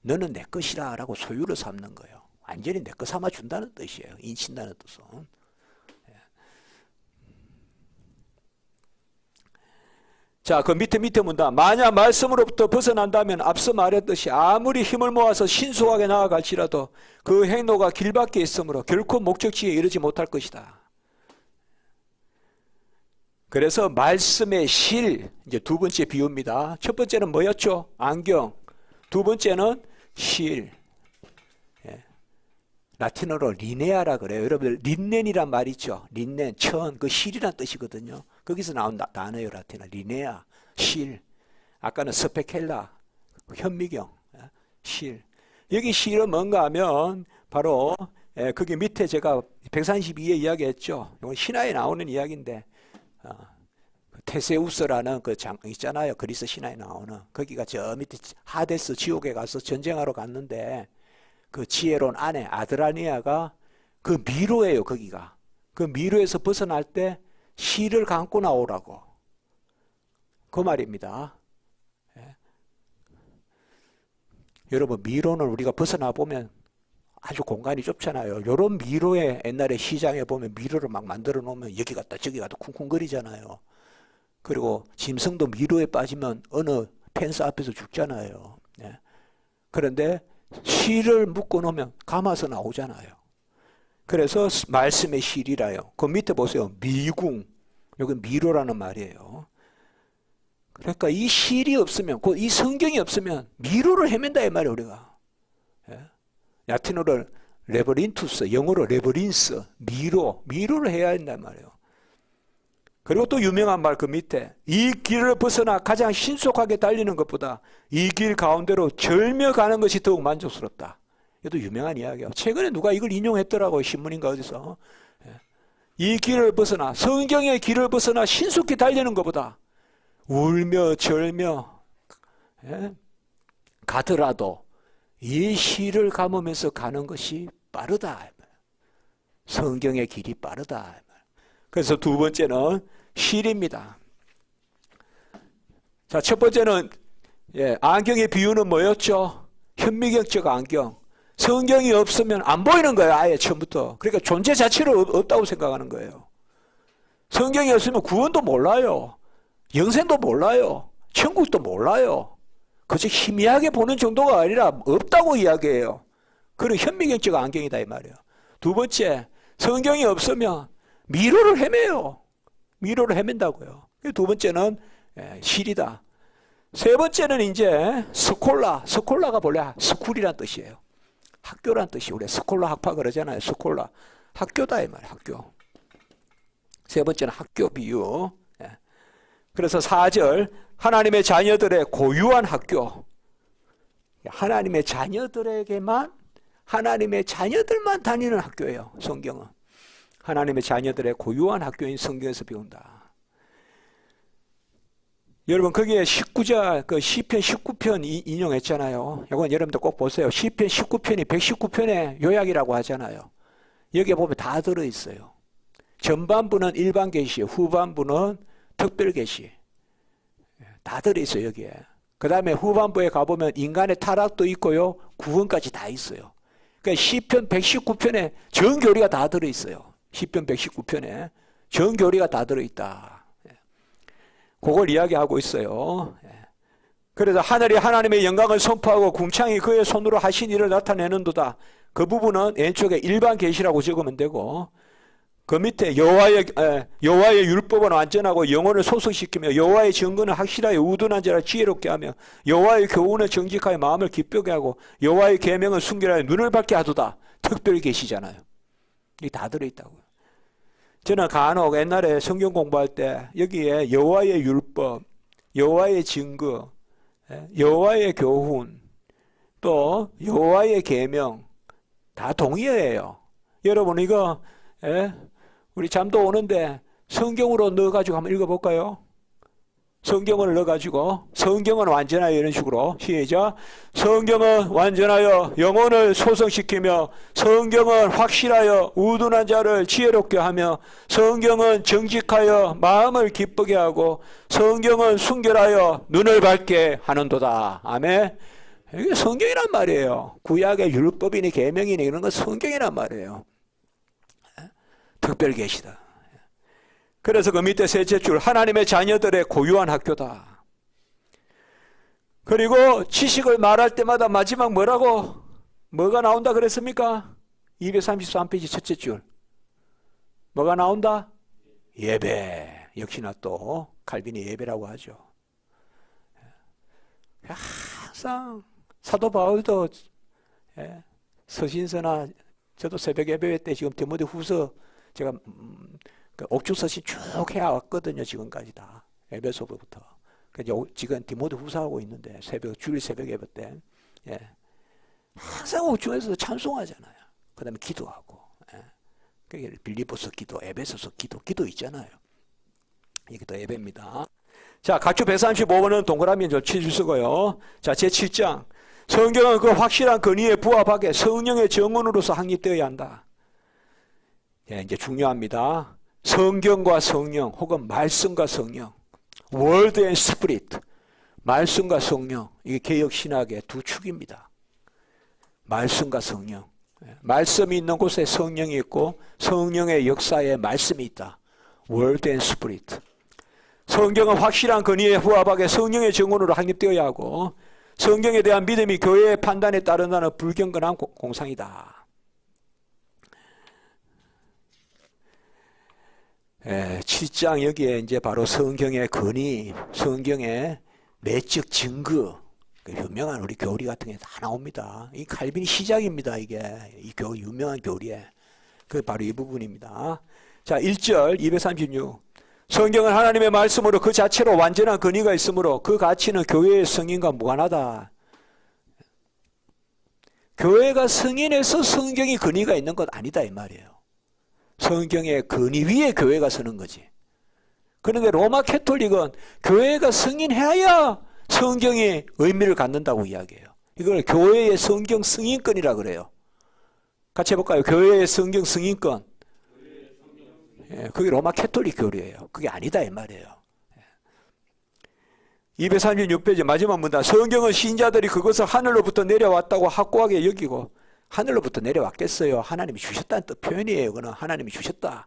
너는 내 것이라 라고 소유를 삼는 거예요. 완전히 내 것 삼아준다는 뜻이에요. 인친다는 뜻은. 자, 그 밑에 문단. 만약 말씀으로부터 벗어난다면 앞서 말했듯이 아무리 힘을 모아서 신속하게 나아갈지라도 그 행로가 길밖에 있으므로 결코 목적지에 이르지 못할 것이다. 그래서 말씀의 실, 이제 두 번째 비유입니다. 첫 번째는 뭐였죠? 안경. 두 번째는 실. 라틴어로 리네아라 그래요. 여러분들 린넨이란 말 있죠? 린넨, 천, 그 실이란 뜻이거든요. 거기서 나온 단어예요. 라틴어 리네아, 실. 아까는 스페켈라, 현미경, 실. 여기 실은 뭔가 하면 바로 거기 밑에 제가 132에 이야기했죠. 이건 신화에 나오는 이야기인데 테세우스라는 그 장 있잖아요. 그리스 신화에 나오는. 거기가 저 밑에 하데스 지옥에 가서 전쟁하러 갔는데 그 지혜로운 아내 아드라니아가 그 미로예요. 거기가. 그 미로에서 벗어날 때 실을 감고 나오라고. 그 말입니다. 여러분 미로는 우리가 벗어나 보면 아주 공간이 좁잖아요. 이런 미로에 옛날에 시장에 보면 미로를 막 만들어 놓으면 여기 갔다 저기 갔다 쿵쿵거리잖아요. 그리고 짐승도 미로에 빠지면 어느 펜스 앞에서 죽잖아요. 그런데 실을 묶어 놓으면 감아서 나오잖아요. 그래서 말씀의 실이라요. 그 밑에 보세요. 미궁. 여기 미로라는 말이에요. 그러니까 이 실이 없으면, 이 성경이 없으면 미로를 헤맨다 이 말이에요, 우리가. 라틴어로 레버린투스, 영어로 레버린스, 미로를 해야 한단 말이에요. 그리고 또 유명한 말 그 밑에 이 길을 벗어나 가장 신속하게 달리는 것보다 이 길 가운데로 절며 가는 것이 더욱 만족스럽다. 이것도 유명한 이야기예요. 최근에 누가 이걸 인용했더라고요. 신문인가 어디서. 이 길을 벗어나, 성경의 길을 벗어나 신속히 달리는 것보다 울며 절며 가더라도 이 실을 감으면서 가는 것이 빠르다. 성경의 길이 빠르다. 그래서 두 번째는 실입니다. 자, 첫 번째는 안경의 비유는 뭐였죠? 현미경적 안경. 성경이 없으면 안 보이는 거예요. 아예 처음부터. 그러니까 존재 자체를 없다고 생각하는 거예요. 성경이 없으면 구원도 몰라요. 영생도 몰라요. 천국도 몰라요. 그저 희미하게 보는 정도가 아니라 없다고 이야기해요. 그런 현미경적 안경이다 이 말이에요. 두 번째, 성경이 없으면 미로를 헤매요. 미로를 헤맨다고요. 두 번째는 실이다. 세 번째는 이제 스콜라가 본래 스쿨이란 뜻이에요. 학교란 뜻이. 우리 스콜라 학파 그러잖아요. 스콜라. 학교다 이 말이에요. 학교. 세 번째는 학교 비유. 그래서 4절 하나님의 자녀들의 고유한 학교. 하나님의 자녀들에게만 하나님의 자녀들만 다니는 학교예요. 성경은. 하나님의 자녀들의 고유한 학교인 성경에서 배운다. 여러분 거기에 19절 그 시편 19편 인용했잖아요. 이건 여러분들 꼭 보세요. 시편 19편이 119편의 요약이라고 하잖아요. 여기에 보면 다 들어있어요. 전반부는 일반 계시, 후반부는 특별 계시. 다 들어있어요 여기에. 그 다음에 후반부에 가보면 인간의 타락도 있고요. 구원까지 다 있어요. 그러니까 시편 119편에 전교리가 다 들어있어요. 시편 119편에 전교리가 다 들어있다. 그걸 이야기하고 있어요. 그래서 하늘이 하나님의 영광을 선포하고 궁창이 그의 손으로 하신 일을 나타내는도다. 그 부분은 왼쪽에 일반 계시라고 적으면 되고 그 밑에 여호와의 율법은 완전하고 영혼을 소속시키며 여호와의 증거는 확실하여 우둔한 자를 지혜롭게 하며 여호와의 교훈은 정직하여 마음을 기쁘게 하고 여호와의 계명은 순결하여 눈을 밝게 하도다. 특별 계시잖아요. 이게 다 들어있다고요. 저는 간혹 옛날에 성경 공부할 때 여기에 여호와의 율법, 여호와의 증거, 여호와의 교훈, 또 여호와의 계명 다 동의어예요. 여러분 이거 우리 잠도 오는데 성경으로 넣어가지고 한번 읽어볼까요? 성경을 넣어가지고 성경은 완전하여 이런 식으로 시작. 성경은 완전하여 영혼을 소성시키며 성경은 확실하여 우둔한 자를 지혜롭게 하며 성경은 정직하여 마음을 기쁘게 하고 성경은 순결하여 눈을 밝게 하는도다. 아멘. 이게 성경이란 말이에요. 구약의 율법이니 계명이니 이런 건 성경이란 말이에요. 특별 계시다. 그래서 그 밑에 셋째 줄 하나님의 자녀들의 고유한 학교다. 그리고 지식을 말할 때마다 마지막 뭐가 나온다 그랬습니까? 233페이지 첫째 줄 뭐가 나온다? 예배. 역시나 또 칼빈이 예배라고 하죠. 항상 사도 바울도 서신서나 저도 새벽 예배 때 지금 디모데 후서 제가 옥중 서신 쭉 해왔거든요. 지금까지 다 에베소부터. 지금 디모데 후서하고 있는데 주일 새벽 예배 때 항상 옥중에서 찬송하잖아요. 그 다음에 기도하고 그게 빌립보서 기도, 에베소서 기도 있잖아요. 이게 또 예배입니다. 자, 각주 135번은 동그라미 치주 쓰고요. 자, 제7장 성경은 그 확실한 근위에 부합하게 성령의 정언으로서 확립되어야 한다. 이제 중요합니다. 성경과 성령 혹은 말씀과 성령, Word and Spirit, 말씀과 성령, 이게 개혁신학의 두 축입니다. 말씀과 성령, 말씀이 있는 곳에 성령이 있고 성령의 역사에 말씀이 있다. Word and Spirit. 성경은 확실한 근위에 부합하게 성령의 정언으로 확립되어야 하고 성경에 대한 믿음이 교회의 판단에 따른다는 불경건한 공상이다. 7장 여기에 이제 바로 성경의 근위, 성경의 내적 증거, 유명한 우리 교리 같은 게 다 나옵니다. 이 칼빈이 시작입니다. 이게 이 유명한 교리에 그 바로 이 부분입니다. 자, 1절 236. 성경은 하나님의 말씀으로 그 자체로 완전한 근위가 있으므로 그 가치는 교회의 승인과 무관하다. 교회가 승인해서 성경이 근위가 있는 것 아니다 이 말이에요. 성경의 근위 위에 교회가 서는 거지. 그런데 로마 캐톨릭은 교회가 승인해야 성경이 의미를 갖는다고 이야기해요. 이걸 교회의 성경 승인권이라 그래요. 같이 해볼까요? 교회의 성경 승인권. 그게 로마 캐톨릭 교리예요. 그게 아니다 이 말이에요. 236페이지 마지막 문단. 성경은 신자들이 그것을 하늘로부터 내려왔다고 확고하게 여기고, 하늘로부터 내려왔겠어요? 하나님이 주셨다는 뜻 표현이에요. 그는 하나님이 주셨다.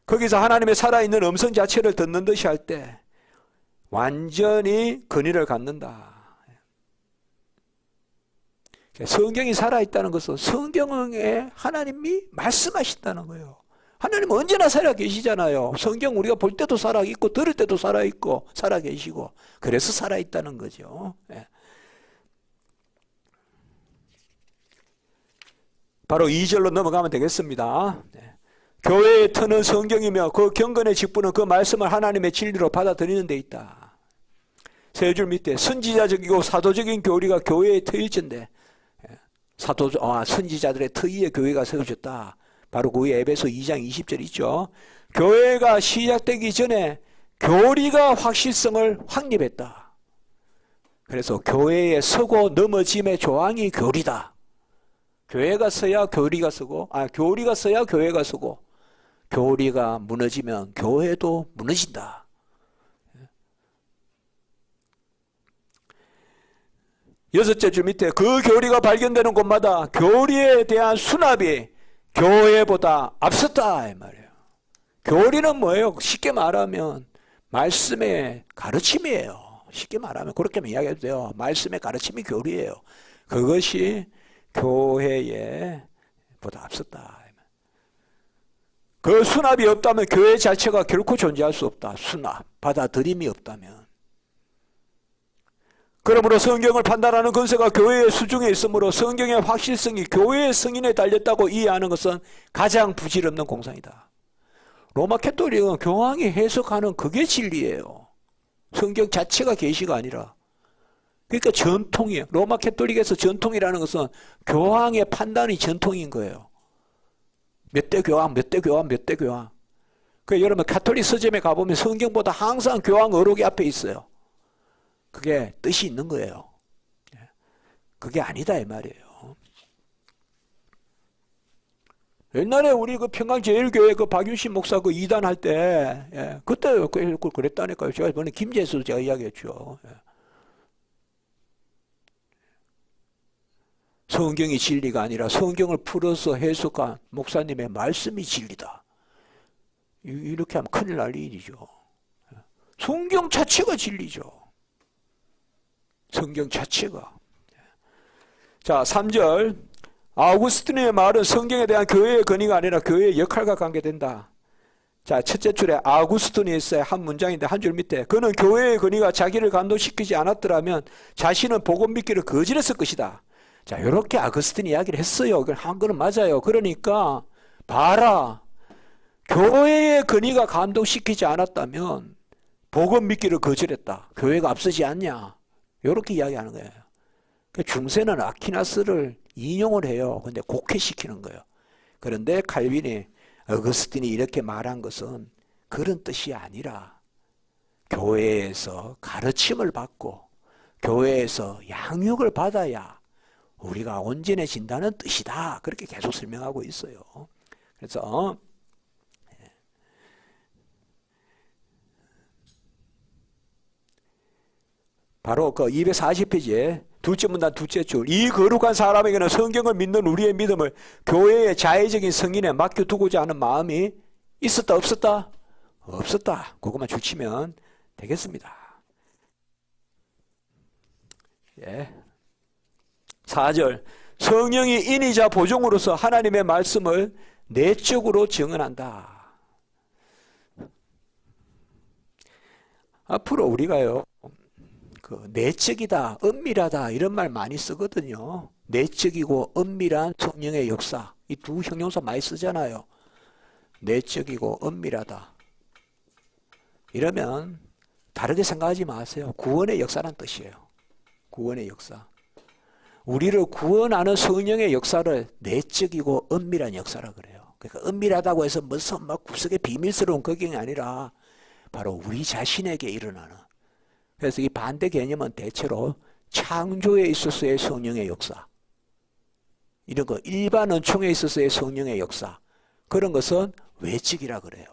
거기서 하나님의 살아있는 음성 자체를 듣는 듯이 할 때 완전히 근위를 갖는다. 성경이 살아있다는 것은 성경에 하나님이 말씀하신다는 거예요. 하나님은 언제나 살아계시잖아요. 성경 우리가 볼 때도 살아있고 들을 때도 살아있고 살아계시고 그래서 살아있다는 거죠. 바로 2절로 넘어가면 되겠습니다. 교회의 터는 성경이며 그 경건의 직분은 그 말씀을 하나님의 진리로 받아들이는 데 있다. 세 줄 밑에 선지자적이고 사도적인 교리가 교회의 터일진데 선지자들의 터 위에 교회가 세워졌다. 바로 그 에베소 2장 20절 있죠. 교회가 시작되기 전에 교리가 확실성을 확립했다. 그래서 교회에 서고 넘어짐의 조항이 교리다. 교회가 서야 교리가 서고, 교리가 서야 교회가 서고, 교리가 무너지면 교회도 무너진다. 여섯째 줄 밑에 그 교리가 발견되는 곳마다 교리에 대한 수납이 교회보다 앞섰다 이 말이에요. 교리는 뭐예요? 쉽게 말하면 말씀의 가르침이에요. 쉽게 말하면 그렇게 이야기해도 돼요. 말씀의 가르침이 교리예요. 그것이 교회에 보다 앞섰다. 그 수납이 없다면 교회 자체가 결코 존재할 수 없다. 수납, 받아들임이 없다면. 그러므로 성경을 판단하는 권세가 교회의 수중에 있으므로 성경의 확실성이 교회의 승인에 달렸다고 이해하는 것은 가장 부질없는 공상이다. 로마 캐톨릭은 교황이 해석하는 그게 진리예요. 성경 자체가 계시가 아니라. 그러니까 전통이에요. 로마 캐톨릭에서 전통이라는 것은 교황의 판단이 전통인 거예요. 몇 대 교황, 몇 대 교황, 몇 대 교황. 그러니까 여러분 카톨릭 서점에 가보면 성경보다 항상 교황 어록이 앞에 있어요. 그게 뜻이 있는 거예요. 그게 아니다 이 말이에요. 옛날에 우리 그 평강제일교회 그 박윤신 목사 그 이단 할 때, 그때 그랬다니까요. 제가 이번에 김제에서도 제가 이야기했죠. 성경이 진리가 아니라 성경을 풀어서 해석한 목사님의 말씀이 진리다. 이렇게 하면 큰일 날 일이죠. 성경 자체가 진리죠. 성경 자체가. 자, 3절. 아우구스티노의 말은 성경에 대한 교회의 권위가 아니라 교회의 역할과 관계된다. 자, 첫째 줄에 아우구스티노에 있어요. 한 문장인데 한 줄 밑에. 그는 교회의 권위가 자기를 감동시키지 않았더라면 자신은 복음 믿기를 거절했을 것이다. 자, 이렇게 아우구스티노 이야기를 했어요. 한 거는 맞아요. 그러니까 봐라. 교회의 권위가 감동시키지 않았다면 복음 믿기를 거절했다. 교회가 앞서지 않냐. 이렇게 이야기하는 거예요. 중세는 아퀴나스를 인용을 해요. 근데 곡해시키는 거예요. 그런데 칼빈이 어거스틴이 이렇게 말한 것은 그런 뜻이 아니라 교회에서 가르침을 받고 교회에서 양육을 받아야 우리가 온전해진다는 뜻이다. 그렇게 계속 설명하고 있어요. 그래서 바로 그 240페이지에 둘째 문단 둘째 줄. 이 거룩한 사람에게는 성경을 믿는 우리의 믿음을 교회의 자의적인 성인에 맡겨두고자 하는 마음이 있었다 없었다? 없었다. 그것만 줄치면 되겠습니다. 4절. 성령이 인이자 보종으로서 하나님의 말씀을 내적으로 증언한다. 앞으로 우리가요, 내적이다, 은밀하다 이런 말 많이 쓰거든요. 내적이고 은밀한 성령의 역사. 이 두 형용사 많이 쓰잖아요. 내적이고 은밀하다. 이러면 다르게 생각하지 마세요. 구원의 역사란 뜻이에요. 구원의 역사. 우리를 구원하는 성령의 역사를 내적이고 은밀한 역사라 그래요. 그러니까 은밀하다고 해서 무슨 막 구석에 비밀스러운 거경이 아니라 바로 우리 자신에게 일어나는. 그래서 이 반대 개념은 대체로 창조에 있어서의 성령의 역사, 이런 거 일반 은총에 있어서의 성령의 역사, 그런 것은 외적이라 그래요.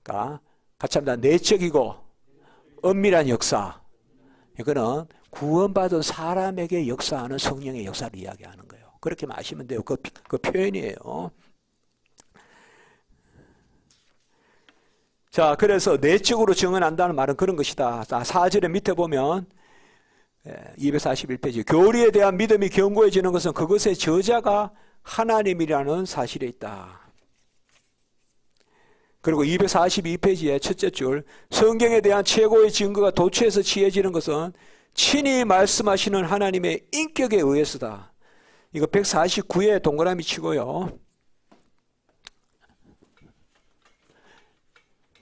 그러니까 같이 합니다. 내적이고 은밀한 역사, 이거는 구원받은 사람에게 역사하는 성령의 역사를 이야기하는 거예요. 그렇게 아시면 돼요. 그 표현이에요. 자, 그래서 내적으로 증언한다는 말은 그런 것이다. 4절의 밑에 보면 241페이지. 교리에 대한 믿음이 견고해지는 것은 그것의 저자가 하나님이라는 사실에 있다. 그리고 242페이지의 첫째 줄. 성경에 대한 최고의 증거가 도처에서 취해지는 것은 친히 말씀하시는 하나님의 인격에 의해서다. 이거 149에 동그라미 치고요.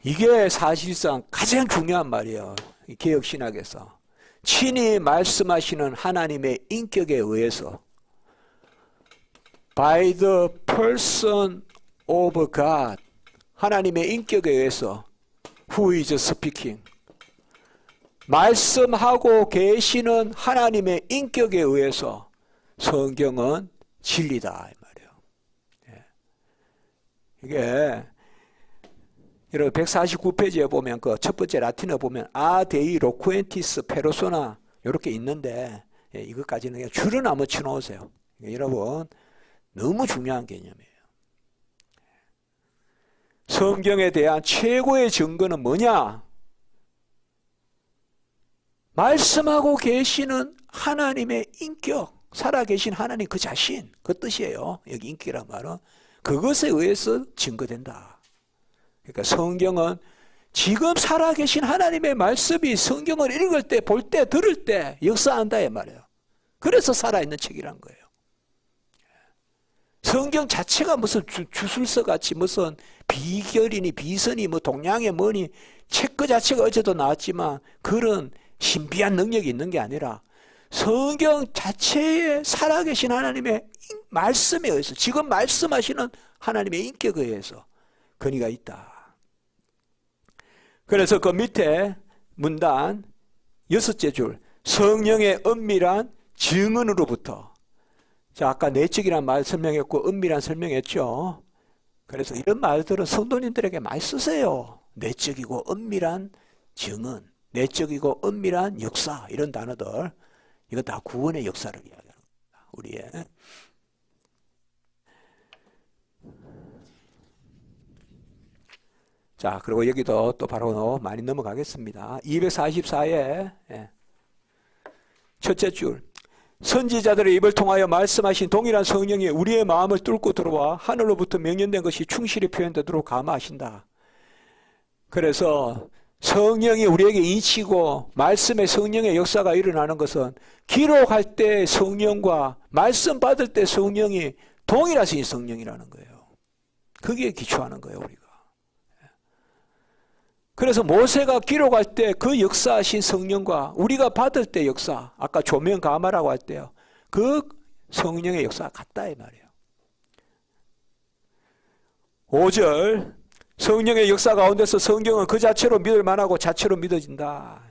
이게 사실상 가장 중요한 말이에요. 개혁신학에서. 친히 말씀하시는 하나님의 인격에 의해서 by the person of God, 하나님의 인격에 의해서 who is speaking, 말씀하고 계시는 하나님의 인격에 의해서 성경은 진리다 이 말이에요. 이게 여러분 149페이지에 보면 그 첫 번째 라틴어 보면 아 데이 로쿠엔티스 페르소나 이렇게 있는데 이것까지는 그냥 줄은 한번 쳐놓으세요. 여러분 너무 중요한 개념이에요. 성경에 대한 최고의 증거는 뭐냐? 말씀하고 계시는 하나님의 인격, 살아계신 하나님 그 자신, 그 뜻이에요. 여기 인격이란 말은 그것에 의해서 증거된다. 그러니까 성경은 지금 살아계신 하나님의 말씀이 성경을 읽을 때, 볼 때, 들을 때 역사한다 이 말이에요. 그래서 살아있는 책이란 거예요. 성경 자체가 무슨 주술서 같이 무슨 비결이니 비선이 뭐 동양의 뭐니 책 그 자체가 어제도 나왔지만 그런 신비한 능력이 있는 게 아니라 성경 자체에 살아계신 하나님의 말씀에 의해서 지금 말씀하시는 하나님의 인격에 의해서 권위가 있다. 그래서 그 밑에 문단 여섯째 줄, 성령의 은밀한 증언으로부터. 자, 아까 내적이란 말 설명했고 은밀한 설명했죠. 그래서 이런 말들은 성도님들에게 많이 쓰세요. 내적이고 은밀한 증언, 내적이고 은밀한 역사, 이런 단어들. 이거 다 구원의 역사를 이야기하는 겁니다. 우리의. 자, 그리고 여기도 또 바로 많이 넘어가겠습니다. 244에 첫째 줄, 선지자들의 입을 통하여 말씀하신 동일한 성령이 우리의 마음을 뚫고 들어와 하늘로부터 명령된 것이 충실히 표현되도록 감화하신다. 그래서 성령이 우리에게 인치고 말씀의 성령의 역사가 일어나는 것은 기록할 때 성령과 말씀 받을 때 성령이 동일하신 성령이라는 거예요. 거기에 기초하는 거예요, 우리가. 그래서 모세가 기록할 때 그 역사하신 성령과 우리가 받을 때 역사, 아까 조명 가마라고 할 때요, 그 성령의 역사가 같다 이 말이에요. 5절, 성령의 역사 가운데서 성경은 그 자체로 믿을 만하고 자체로 믿어진다.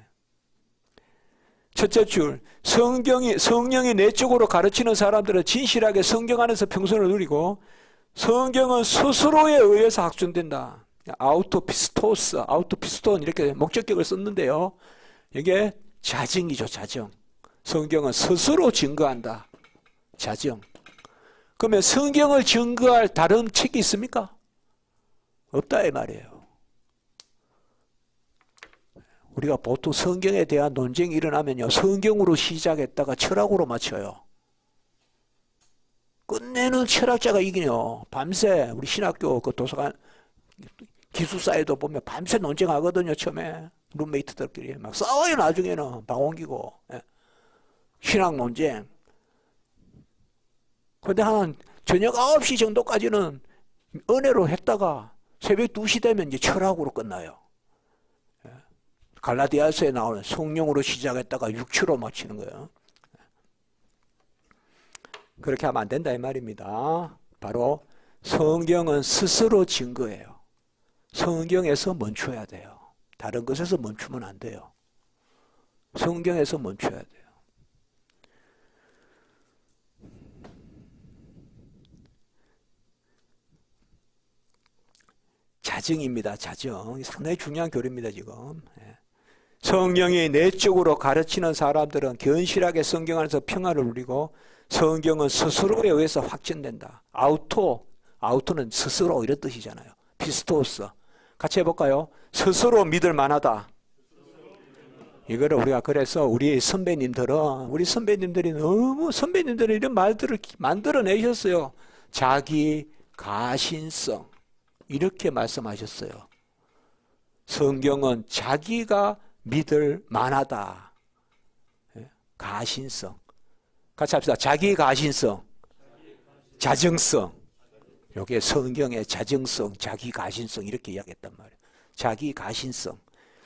첫째 줄, 성령이 내적으로 가르치는 사람들은 진실하게 성경 안에서 평생을 누리고 성경은 스스로에 의해서 확증된다. 아우토피스톤 이렇게 목적격을 썼는데요. 이게 자증이죠, 자증. 성경은 스스로 증거한다. 자증. 그러면 성경을 증거할 다른 책이 있습니까? 없다 이 말이에요. 우리가 보통 성경에 대한 논쟁이 일어나면요, 성경으로 시작했다가 철학으로 맞춰요. 끝내는 철학자가 이기네요. 밤새 우리 신학교 그 도서관 기숙사에도 보면 밤새 논쟁하거든요. 처음에 룸메이트들끼리 막 싸워요. 나중에는 방 옮기고. 신학 논쟁. 근데 한 저녁 9시 정도까지는 은혜로 했다가 새벽 2시 되면 이제 철학으로 끝나요. 갈라디아서에 나오는 성령으로 시작했다가 육체로 마치는 거예요. 그렇게 하면 안 된다 이 말입니다. 바로 성경은 스스로 증거예요. 성경에서 멈춰야 돼요. 다른 것에서 멈추면 안 돼요. 성경에서 멈춰야 돼요. 자증입니다. 자증. 상당히 중요한 교리입니다. 지금. 성령이 내적으로 가르치는 사람들은 견실하게 성경 안에서 평안을 누리고 성경은 스스로에 의해서 확증된다. 아우토는 스스로 이런 뜻이잖아요. 피스토스. 같이 해볼까요? 스스로 믿을 만하다. 이거를 우리가 그래서 우리 선배님들이 너무 선배님들이 이런 말들을 만들어내셨어요. 자기 가신성. 이렇게 말씀하셨어요. 성경은 자기가 믿을 만하다. 가신성. 같이 합시다. 자기 가신성. 자정성. 이게 성경의 자정성, 자기 가신성 이렇게 이야기했단 말이에요. 자기 가신성.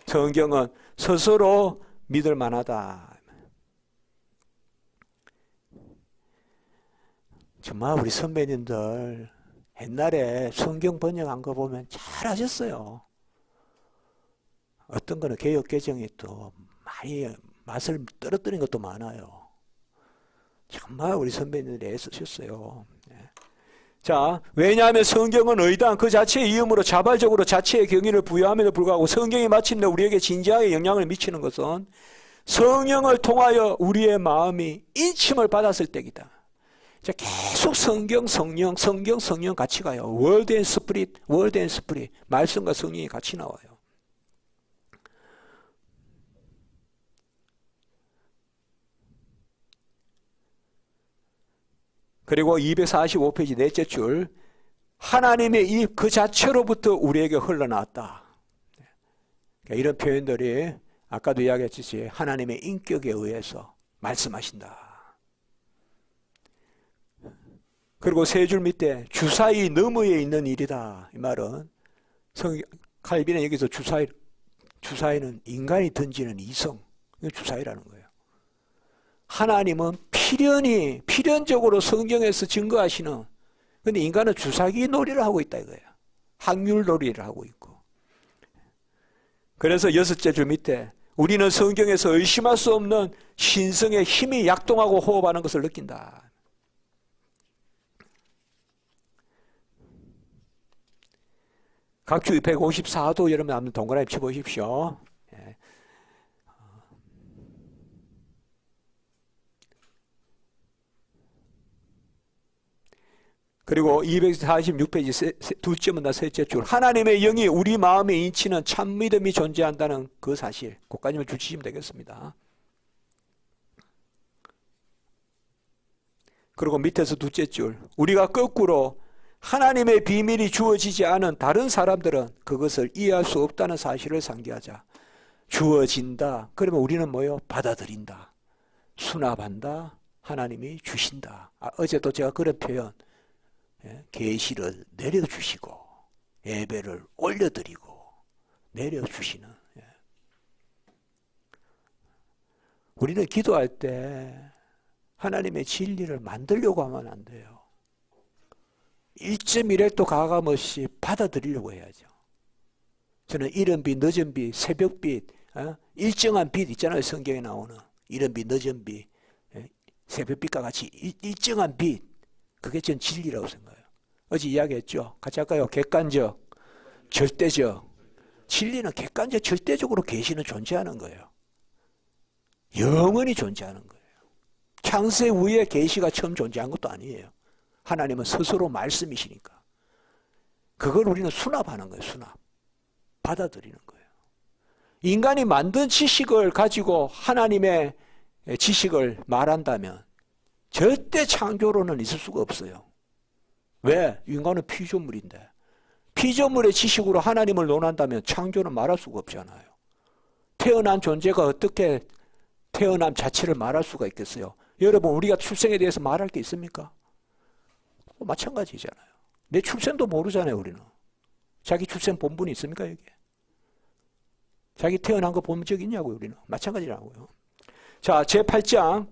성경은 스스로 믿을 만하다. 정말 우리 선배님들 옛날에 성경 번역한 거 보면 잘 하셨어요. 어떤 거는 개역 개정이 또 많이 맛을 떨어뜨린 것도 많아요. 정말 우리 선배님들이 애쓰셨어요. 자, 왜냐하면 성경은 의당 그 자체의 이음으로 자발적으로 자체의 경위를 부여함에도 불구하고 성경이 마침내 우리에게 진지하게 영향을 미치는 것은 성령을 통하여 우리의 마음이 인침을 받았을 때이다. 자, 계속 성경, 성령 같이 가요. 월드 앤 스피릿, 말씀과 성령이 같이 나와요. 그리고 245페이지 넷째 줄, 하나님의 입 그 자체로부터 우리에게 흘러나왔다. 이런 표현들이 아까도 이야기했듯이 하나님의 인격에 의해서 말씀하신다. 그리고 세 줄 밑에 주사위 너머에 있는 일이다. 이 말은 칼빈은 여기서 주사위는 인간이 던지는 이성, 주사위라는 거예요. 하나님은 필연적으로 성경에서 증거하시는, 근데 인간은 주사기 놀이를 하고 있다 이거예요. 확률 놀이를 하고 있고. 그래서 여섯째 줄 밑에 우리는 성경에서 의심할 수 없는 신성의 힘이 약동하고 호흡하는 것을 느낀다. 각주 154도 여러분 한번 동그라미 쳐보십시오. 그리고 246페이지 두 점이나 셋째 줄, 하나님의 영이 우리 마음에 인치는 참 믿음이 존재한다는 그 사실, 그까지만 주시면 되겠습니다. 그리고 밑에서 둘째 줄, 우리가 거꾸로 하나님의 비밀이 주어지지 않은 다른 사람들은 그것을 이해할 수 없다는 사실을 상기하자. 주어진다, 그러면 우리는 뭐요? 받아들인다, 수납한다, 하나님이 주신다. 어제도 제가 그런 표현, 계시를 내려주시고 예배를 올려드리고 내려주시는. 우리는 기도할 때 하나님의 진리를 만들려고 하면 안 돼요. 1.1획도 가감없이 받아들이려고 해야죠. 저는 이른 빛, 늦은 빛, 새벽빛, 일정한 빛 있잖아요. 성경에 나오는 이른 빛, 늦은 빛, 새벽빛과 같이 일정한 빛, 그게 전 진리라고 생각해요. 어제 이야기했죠. 같이 할까요? 객관적, 절대적. 진리는 객관적, 절대적으로 계시는 존재하는 거예요. 영원히 존재하는 거예요. 창세 후에 계시가 처음 존재한 것도 아니에요. 하나님은 스스로 말씀이시니까. 그걸 우리는 수납하는 거예요. 수납. 받아들이는 거예요. 인간이 만든 지식을 가지고 하나님의 지식을 말한다면 절대 창조로는 있을 수가 없어요. 왜? 인간은 피조물인데. 피조물의 지식으로 하나님을 논한다면 창조는 말할 수가 없잖아요. 태어난 존재가 어떻게 태어남 자체를 말할 수가 있겠어요? 여러분, 우리가 출생에 대해서 말할 게 있습니까? 마찬가지잖아요. 내 출생도 모르잖아요, 우리는. 자기 출생 본분이 있습니까, 여기? 자기 태어난 거 본 적 있냐고요, 우리는. 마찬가지라고요. 자, 제8장.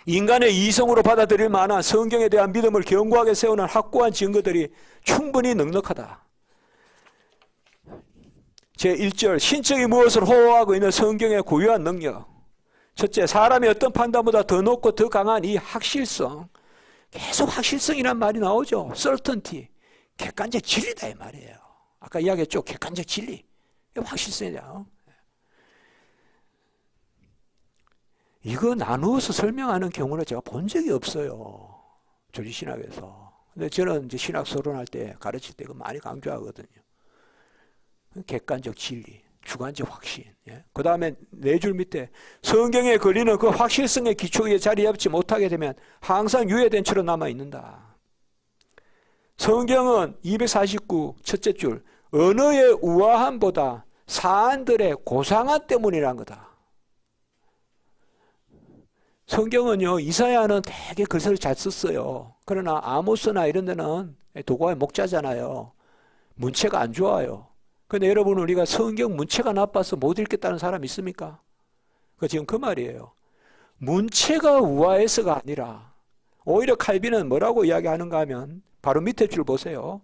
인간의 이성으로 받아들일 만한 성경에 대한 믿음을 견고하게 세우는 확고한 증거들이 충분히 넉넉하다. 제1절, 신적이 무엇을 호호하고 있는 성경의 고유한 능력. 첫째, 사람이 어떤 판단보다 더 높고 더 강한 이 확실성. 계속 확실성이란 말이 나오죠. certainty, 객관적 진리다 이 말이에요. 아까 이야기했죠. 객관적 진리. 확실성이죠. 이거 나누어서 설명하는 경우는 제가 본 적이 없어요. 조지신학에서. 근데 저는 이제 신학 서론할 때 가르칠 때 이거 많이 강조하거든요. 객관적 진리, 주관적 확신. 그 다음에 네 줄 밑에 성경에 걸리는 그 확실성의 기초에 자리 잡지 못하게 되면 항상 유예된 채로 남아있는다. 성경은 249 첫째 줄, 언어의 우아함보다 사안들의 고상함 때문이란 거다. 성경은요, 이사야는 되게 글을 잘 썼어요. 그러나 아모스나 이런 데는 도구의 목자잖아요. 문체가 안 좋아요. 근데 여러분, 우리가 성경 문체가 나빠서 못 읽겠다는 사람 있습니까? 지금 그 말이에요. 문체가 우아해서가 아니라 오히려 칼빈은 뭐라고 이야기하는가 하면 바로 밑에 줄 보세요.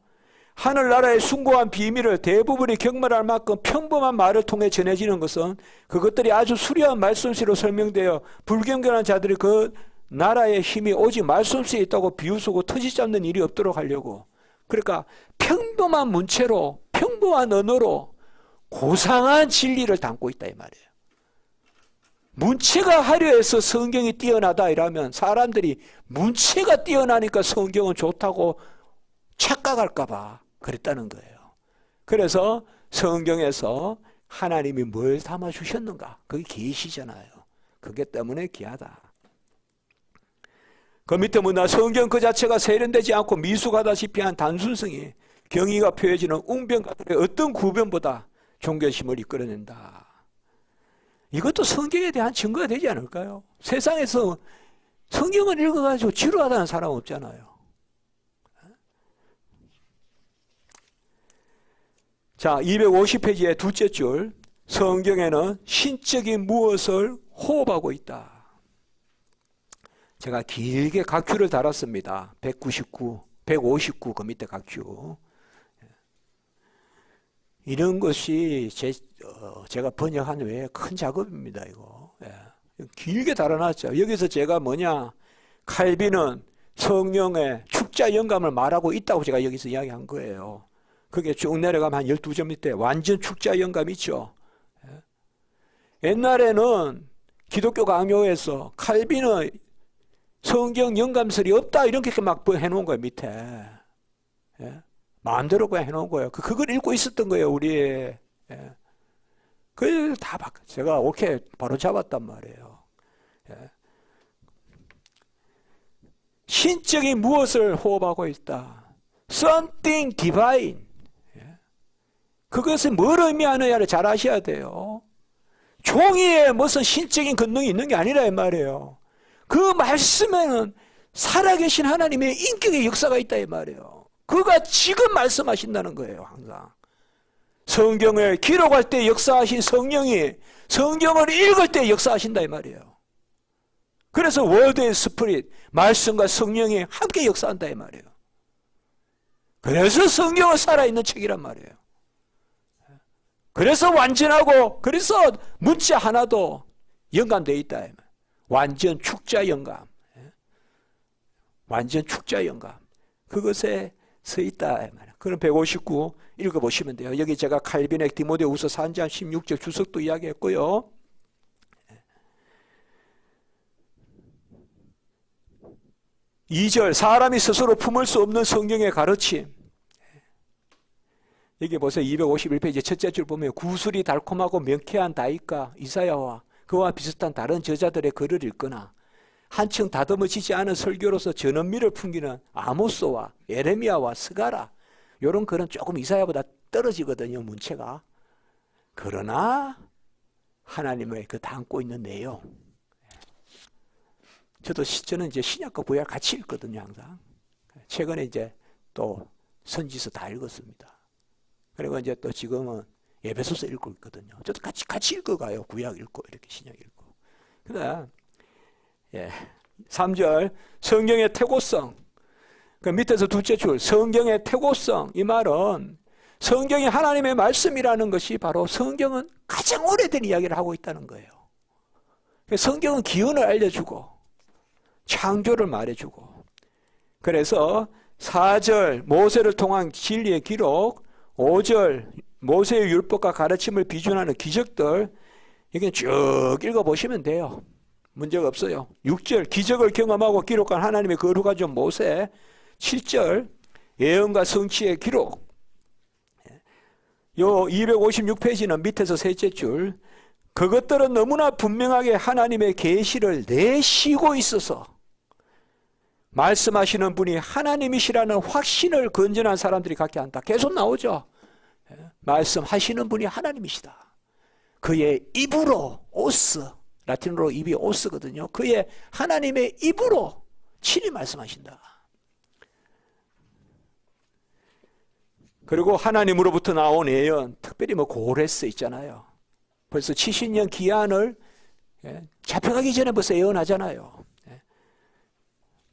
하늘나라의 숭고한 비밀을 대부분이 경멸할 만큼 평범한 말을 통해 전해지는 것은 그것들이 아주 수려한 말씀씨로 설명되어 불경건한 자들이 그 나라의 힘이 오직 말씀씨에 있다고 비웃고 터지 잡는 일이 없도록 하려고. 그러니까 평범한 문체로 평범한 언어로 고상한 진리를 담고 있다 이 말이에요. 문체가 화려해서 성경이 뛰어나다 이러면 사람들이 문체가 뛰어나니까 성경은 좋다고 착각할까 봐 그랬다는 거예요. 그래서 성경에서 하나님이 뭘 담아주셨는가? 그게 계시잖아요. 그게 때문에 귀하다. 그 밑에 뭐나 성경 그 자체가 세련되지 않고 미숙하다시피 한 단순성이 경의가 표해지는 웅변가들의 어떤 구변보다 종교심을 이끌어낸다. 이것도 성경에 대한 증거가 되지 않을까요? 세상에서 성경을 읽어가지고 지루하다는 사람 없잖아요. 자, 250페이지의 둘째 줄, 성경에는 신적인 무엇을 호흡하고 있다. 제가 길게 각주를 달았습니다. 199, 159 그 밑에 각주. 이런 것이 제가 번역한 외에 큰 작업입니다, 이거. 예. 길게 달아놨죠. 여기서 제가 뭐냐, 칼빈은 성령의 축자 영감을 말하고 있다고 제가 여기서 이야기한 거예요. 그게 쭉 내려가면 한 12점 밑에 완전 축자 영감 있죠. 예. 옛날에는 기독교 강요에서 칼빈은 성경 영감설이 없다 이렇게 막 해놓은 거예요, 밑에. 예. 마음대로 그냥 해놓은 거예요. 그걸 읽고 있었던 거예요, 우리. 예. 그걸 다 제가 오케이 바로 잡았단 말이에요. 예. 신적인 무엇을 호흡하고 있다. Something divine. 예. 그것이 뭘 의미하느냐를 잘 아셔야 돼요. 종이에 무슨 신적인 권능이 있는 게 아니라 이 말이에요. 그 말씀에는 살아계신 하나님의 인격의 역사가 있다 이 말이에요. 그가 지금 말씀하신다는 거예요, 항상. 성경을 기록할 때 역사하신 성령이 성경을 읽을 때 역사하신다 이 말이에요. 그래서 워드의 스피릿, 말씀과 성령이 함께 역사한다 이 말이에요. 그래서 성경은 살아있는 책이란 말이에요. 그래서 완전하고, 그래서 문자 하나도 연관되어 있다 이 말이에요. 완전 축자 영감. 완전 축자 영감. 그것에 서 있다. 그럼 159 읽어보시면 돼요. 여기 제가 칼빈의 디모데후서 4장 16절 주석도 이야기했고요. 2절 사람이 스스로 품을 수 없는 성경의 가르침. 여기 보세요. 251페이지 첫째 줄 보면 구술이 달콤하고 명쾌한 다윗과 이사야와 그와 비슷한 다른 저자들의 글을 읽거나 한층 다듬어지지 않은 설교로서 전언미를 풍기는 아모스와 예레미야와 스가랴 이런 글은 조금 이사야보다 떨어지거든요, 문체가. 그러나 하나님의 그 담고 있는 내용. 저는 이제 신약과 구약 같이 읽거든요, 항상. 최근에 이제 또 선지서 다 읽었습니다. 그리고 이제 또 지금은 에베소서 읽고 있거든요. 저도 같이 읽어가요. 구약 읽고 이렇게 신약 읽고. 그다음 3절 성경의 태고성. 그 밑에서 둘째 줄 성경의 태고성. 이 말은 성경이 하나님의 말씀이라는 것이 바로 성경은 가장 오래된 이야기를 하고 있다는 거예요. 성경은 기원을 알려주고 창조를 말해주고, 그래서 4절 모세를 통한 진리의 기록, 5절 모세의 율법과 가르침을 비준하는 기적들, 이게 쭉 읽어보시면 돼요. 문제가 없어요. 6절 기적을 경험하고 기록한 하나님의 거룩한 종 모세, 7절 예언과 성취의 기록. 요 256페이지는 밑에서 셋째 줄 그것들은 너무나 분명하게 하나님의 계시를 내쉬고 있어서 말씀하시는 분이 하나님이시라는 확신을 건전한 사람들이 갖게 한다. 계속 나오죠. 말씀하시는 분이 하나님이시다. 그의 입으로 오스, 라틴어로 입이 오스거든요. 그의 하나님의 입으로 친히 말씀하신다. 그리고 하나님으로부터 나온 예언, 특별히 고레스 있잖아요. 벌써 70년 기한을 잡혀가기 전에 벌써 예언하잖아요.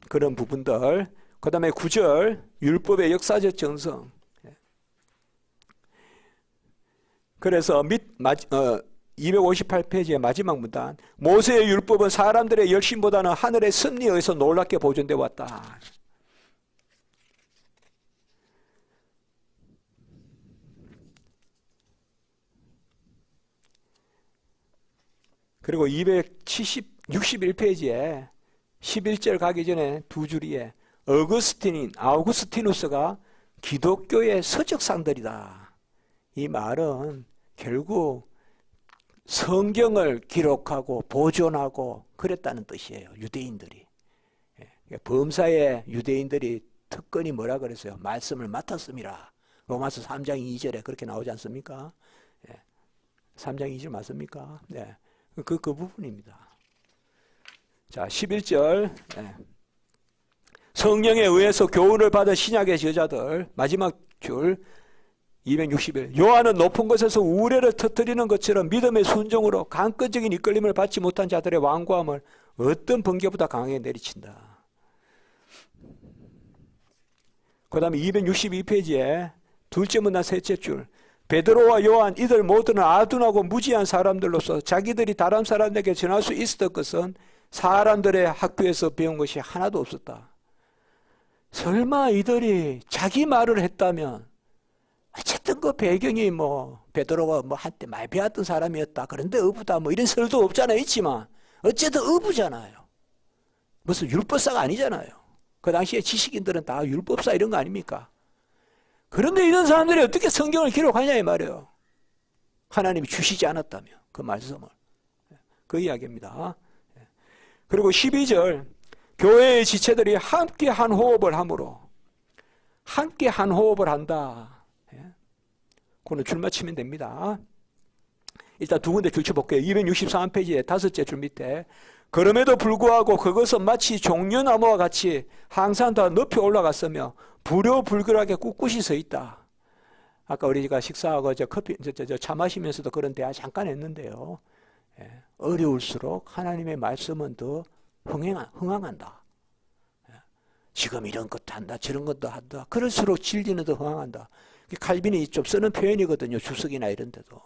그런 부분들. 그 다음에 9절 율법의 역사적 정성. 그래서 258페이지의 마지막 문단 모세의 율법은 사람들의 열심보다는 하늘의 섭리에 의해서 놀랍게 보존되어 왔다. 그리고 261페이지에 11절 가기 전에 두 줄이에 아우구스티누스가 기독교의 서적상들이다. 이 말은 결국 성경을 기록하고 보존하고 그랬다는 뜻이에요. 유대인들이. 범사의 유대인들이 특권이 뭐라 그랬어요? 말씀을 맡았음이라. 로마서 3장 2절에 그렇게 나오지 않습니까? 3장 2절 맞습니까? 네. 그 부분입니다. 자, 11절. 성령에 의해서 교훈을 받은 신약의 저자들, 마지막 줄 261. 요한은 높은 곳에서 우레를 터뜨리는 것처럼 믿음의 순종으로 강권적인 이끌림을 받지 못한 자들의 완고함을 어떤 번개보다 강하게 내리친다. 그 다음에 262페이지에 둘째 문단 셋째 줄 베드로와 요한 이들 모두는 아둔하고 무지한 사람들로서 자기들이 다른 사람에게 전할 수 있었던 것은 사람들의 학교에서 배운 것이 하나도 없었다. 설마 이들이 자기 말을 했다면 어쨌든 그 배경이 뭐 베드로가 뭐 한때 많이 배웠던 사람이었다. 그런데 어부다 뭐 이런 설도 없잖아요. 있지만 어쨌든 어부잖아요. 무슨 율법사가 아니잖아요. 그 당시에 지식인들은 다 율법사 이런 거 아닙니까? 그런데 이런 사람들이 어떻게 성경을 기록하냐 이 말이에요. 하나님이 주시지 않았다며 그 말씀을. 그 이야기입니다. 그리고 12절 교회의 지체들이 함께 한 호흡을 함으로 함께 한 호흡을 한다. 그거는 줄 맞추면 됩니다. 일단 두 군데 줄쳐볼게요. 263페이지에 다섯째 줄 밑에 그럼에도 불구하고 그것은 마치 종려나무와 같이 항상 더 높이 올라갔으며 불효불결하게 꿋꿋이 서 있다. 아까 우리가 식사하고 차 마시면서도 그런 대화 잠깐 했는데요. 어려울수록 하나님의 말씀은 더 흥황한다. 지금 이런 것도 한다, 저런 것도 한다. 그럴수록 진리는 더 흥황한다. 칼빈이 좀 쓰는 표현이거든요. 주석이나 이런 데도.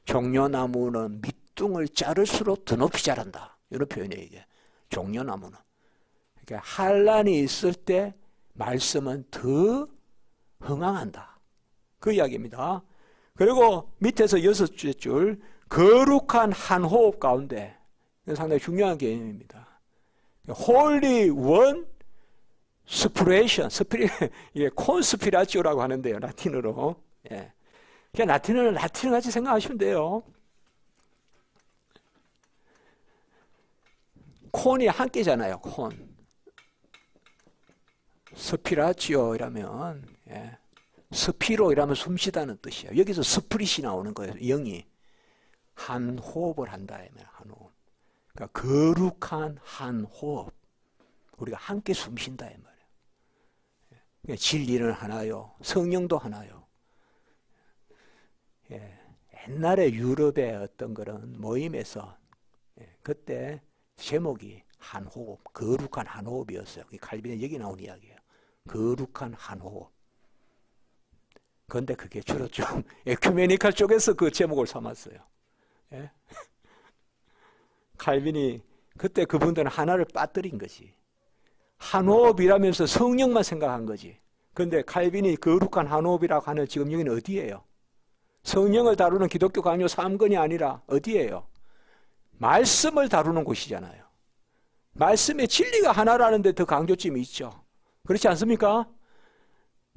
종려나무는 밑둥을 자를수록 더 높이 자란다. 이런 표현이에요. 이게. 종려나무는. 그러니까 환란이 있을 때 말씀은 더 흥황한다. 그 이야기입니다. 그리고 밑에서 여섯째 줄 거룩한 한 호흡 가운데 이건 상당히 중요한 개념입니다. Holy One Spiration, 이게 콘스피라치오라고 하는데요. 라틴어로. 예. 그냥 라틴어는 라틴어 같이 생각하시면 돼요. 콘이 한 개잖아요. 콘. 스피라치오 이라면 스피로 이라면 숨쉬다는 뜻이에요. 여기서 스프릿이 나오는 거예요. 영이. 한 호흡을 한다. 한 호흡. 그러니까 거룩한 한 호흡. 우리가 함께 숨쉰다. 이 말이에요. 그러니까 진리는 하나요. 성령도 하나요. 옛날에 유럽의 어떤 그런 모임에서 그때 제목이 한 호흡, 거룩한 한 호흡이었어요. 칼빈의 여기 나온 이야기예요. 거룩한 한 호흡. 그런데 그게 주로 좀 에큐메니칼 쪽에서 그 제목을 삼았어요. 예? 칼빈이 그때 그분들은 하나를 빠뜨린 거지. 한 호흡이라면서 성령만 생각한 거지. 그런데 칼빈이 거룩한 한 호흡이라고 하는 지금 여기는 어디예요? 성령을 다루는 기독교 강요 3권이 아니라 어디예요? 말씀을 다루는 곳이잖아요. 말씀의 진리가 하나라는 데 더 강조점이 있죠. 그렇지 않습니까?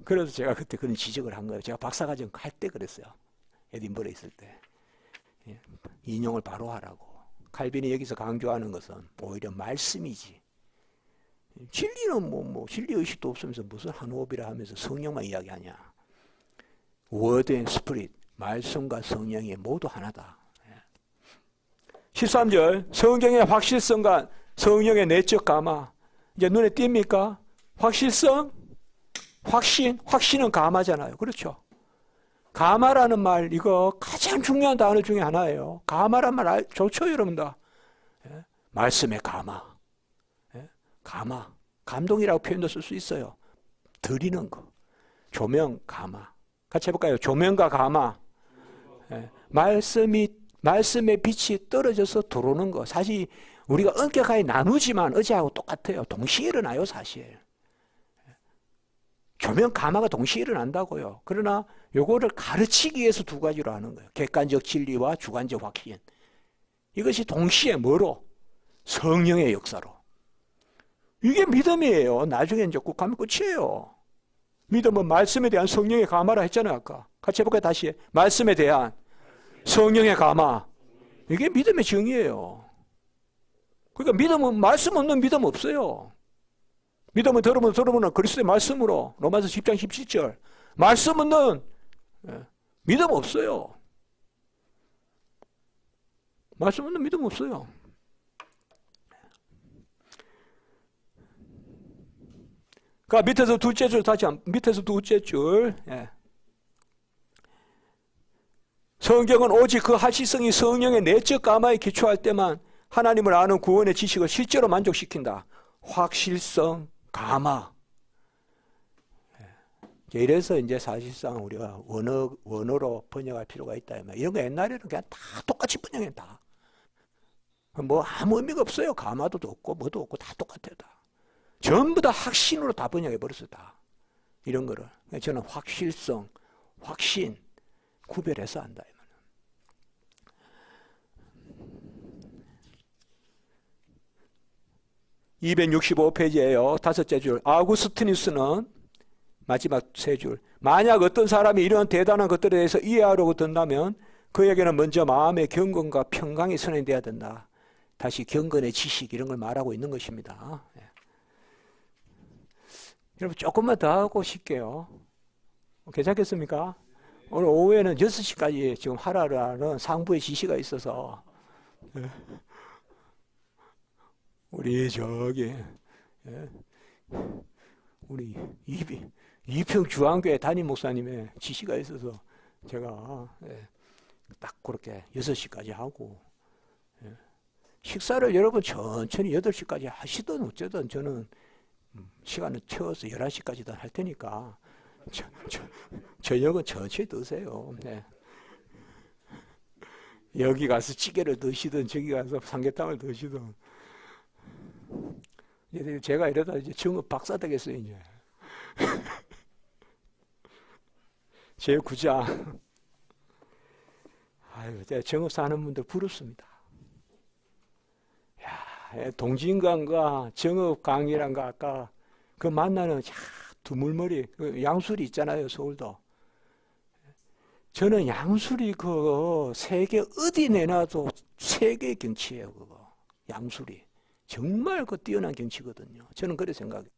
그래서 제가 그때 그런 지적을 한 거예요. 제가 박사과정 할 때 그랬어요. 에딘버러에 있을 때. 인용을 바로 하라고. 칼빈이 여기서 강조하는 것은 오히려 말씀이지. 진리는 뭐 진리의식도 없으면서 무슨 한 호흡이라 하면서 성령만 이야기하냐. Word and Spirit, 말씀과 성령이 모두 하나다. 13절, 성경의 확실성과 성령의 내적 감화. 이제 눈에 띕니까? 확실성, 확신은 감화잖아요. 그렇죠? 감화라는 말, 이거 가장 중요한 단어 중에 하나예요. 감화란 말 좋죠, 여러분들? 말씀의 감화. 감화. 감동이라고 표현도 쓸 수 있어요. 드리는 거. 조명, 감화. 같이 해볼까요? 조명과 감화. 말씀의 빛이 떨어져서 들어오는 거. 사실 우리가 엄격하게 나누지만 어제하고 똑같아요. 동시에 일어나요, 사실. 조명 감화가 동시에 일어난다고요. 그러나 요거를 가르치기 위해서 두 가지로 하는 거예요. 객관적 진리와 주관적 확신. 이것이 동시에 뭐로? 성령의 역사로. 이게 믿음이에요. 나중에 이제 꼭 가면 끝이에요. 믿음은 말씀에 대한 성령의 감화라 했잖아요, 아까. 같이 해볼까요, 다시? 말씀에 대한 성령의 감화. 이게 믿음의 정의예요. 그러니까 믿음은 말씀 없는 믿음 없어요. 믿음은 들으면 그리스도의 말씀으로. 로마서 10장 17절. 말씀 없는 믿음 없어요. 말씀 없는 믿음 없어요. 그러니까 밑에서 둘째 줄 다시 밑에서 둘째 줄. 성경은 오직 그 하시성이 성령의 내적 감화에 기초할 때만 하나님을 아는 구원의 지식을 실제로 만족시킨다. 확실성, 감화. 이래서 이제 사실상 우리가 원어로 번역할 필요가 있다. 이런 거 옛날에는 그냥 다 똑같이 번역해, 다. 뭐 아무 의미가 없어요. 가마도도 없고 뭐도 없고 다 똑같아요. 다. 전부 다 확신으로 다 번역해 버렸어요. 다. 이런 거를. 저는 확실성, 확신 구별해서 한다. 265페이지에요. 다섯째 줄. 아우구스티누스는 마지막 세 줄. 만약 어떤 사람이 이런 대단한 것들에 대해서 이해하려고 든다면 그에게는 먼저 마음의 경건과 평강이 선행돼야 된다. 다시 경건의 지식 이런 걸 말하고 있는 것입니다. 여러분 조금만 더 하고 싶게요. 괜찮겠습니까? 오늘 오후에는 6시까지 지금 하라라는 상부의 지시가 있어서 우리 저기 우리 이평 주한교회 담임 목사님의 지시가 있어서 제가 딱 그렇게 6시까지 하고 식사를 여러분 천천히 8시까지 하시든 어쩌든 저는 시간을 채워서 11시까지도 할 테니까 저녁은 천천히 드세요. 네. 여기 가서 찌개를 드시든 저기 가서 삼계탕을 드시든 이제 제가 이러다 이제 정읍 박사 되겠어요 이제. 제9장. 아유, 정읍 사는 분들 부럽습니다. 야, 동진강과 정읍 강이란가 아까 그 만나는 두물머리 양수리 있잖아요, 서울도. 저는 양수리 그 세계 어디 내놔도 세계 경치예요, 그거. 양수리. 정말 그 뛰어난 경치거든요. 저는 그렇게 생각해요.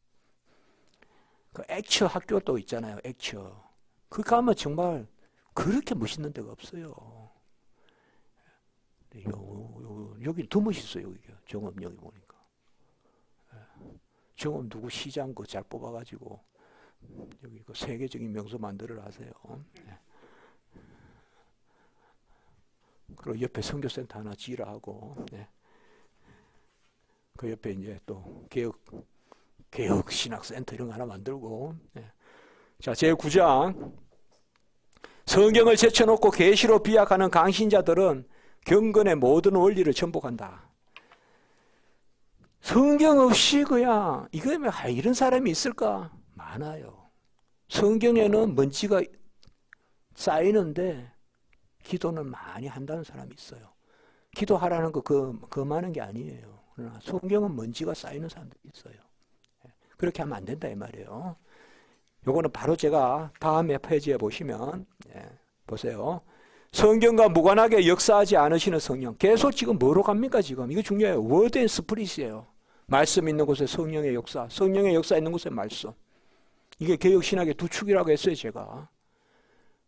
그 액처 학교도 있잖아요, 액처. 그 가면 정말 그렇게 멋있는 데가 없어요. 여기 더 멋있어요, 여기가. 정읍 여기 보니까. 정읍 누구 시장 그 잘 뽑아가지고 여기 그 세계적인 명소 만들어 하세요. 그리고 옆에 선교센터 하나 지으라 하고, 그 옆에 이제 또 개혁 신학센터 이런 거 하나 만들고. 자, 제9장. 성경을 제쳐놓고 계시로 비약하는 강신자들은 경건의 모든 원리를 전복한다. 성경 없이 그냥 이거면 이런 사람이 있을까? 많아요. 성경에는 먼지가 쌓이는데 기도는 많이 한다는 사람이 있어요. 기도하라는 거 그만한 게 아니에요. 그러나 성경은 먼지가 쌓이는 사람들이 있어요. 그렇게 하면 안 된다 이 말이에요. 요거는 바로 제가 다음에 페이지에 보시면 보세요. 성경과 무관하게 역사하지 않으시는 성령. 계속 지금 뭐로 갑니까 지금? 이거 중요해요. 워드 앤 스피릿이에요. 말씀 있는 곳에 성령의 역사, 성령의 역사 있는 곳에 말씀. 이게 개혁신학의 두 축이라고 했어요 제가.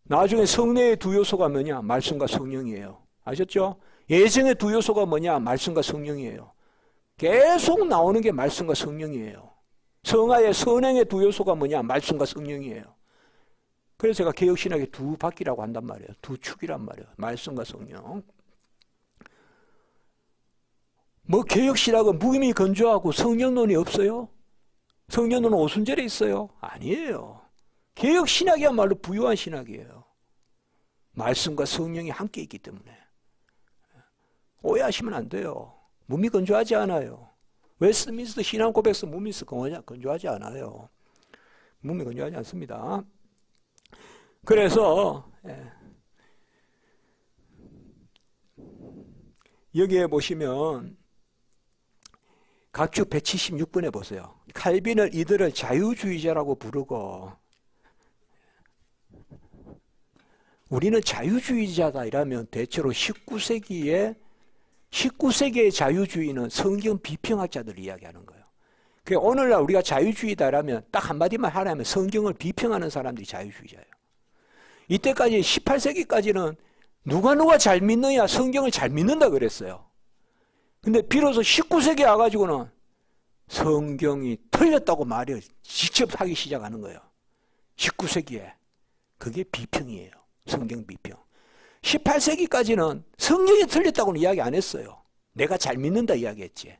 나중에 성례의 두 요소가 뭐냐? 말씀과 성령이에요. 아셨죠? 예정의 두 요소가 뭐냐? 말씀과 성령이에요. 계속 나오는 게 말씀과 성령이에요. 성화의 선행의 두 요소가 뭐냐? 말씀과 성령이에요. 그래서 제가 개혁신학의 두 바퀴라고 한단 말이에요. 두 축이란 말이에요. 말씀과 성령. 뭐 개혁신학은 무기미 건조하고 성령론이 없어요? 성령론은 오순절에 있어요? 아니에요. 개혁신학이야말로 부유한 신학이에요. 말씀과 성령이 함께 있기 때문에. 오해하시면 안 돼요. 몸이 건조하지 않아요. 웨스트민스터 신앙고백서 몸이 건조하지 않아요. 몸이 건조하지 않습니다. 그래서 여기에 보시면 각주 176번에 보세요. 칼빈은 이들을 자유주의자라고 부르고 우리는 자유주의자다 이라면 대체로 19세기의 자유주의는 성경 비평학자들 이야기하는 거예요. 그러니까 오늘날 우리가 자유주의다라면 딱 한마디만 하라면 성경을 비평하는 사람들이 자유주의자예요. 이때까지 18세기까지는 누가 잘 믿느냐 성경을 잘 믿는다 그랬어요. 근데 비로소 19세기에 와가지고는 성경이 틀렸다고 말을 직접 하기 시작하는 거예요. 19세기에. 그게 비평이에요. 성경 비평. 18세기까지는 성경이 틀렸다고는 이야기 안 했어요. 내가 잘 믿는다 이야기했지.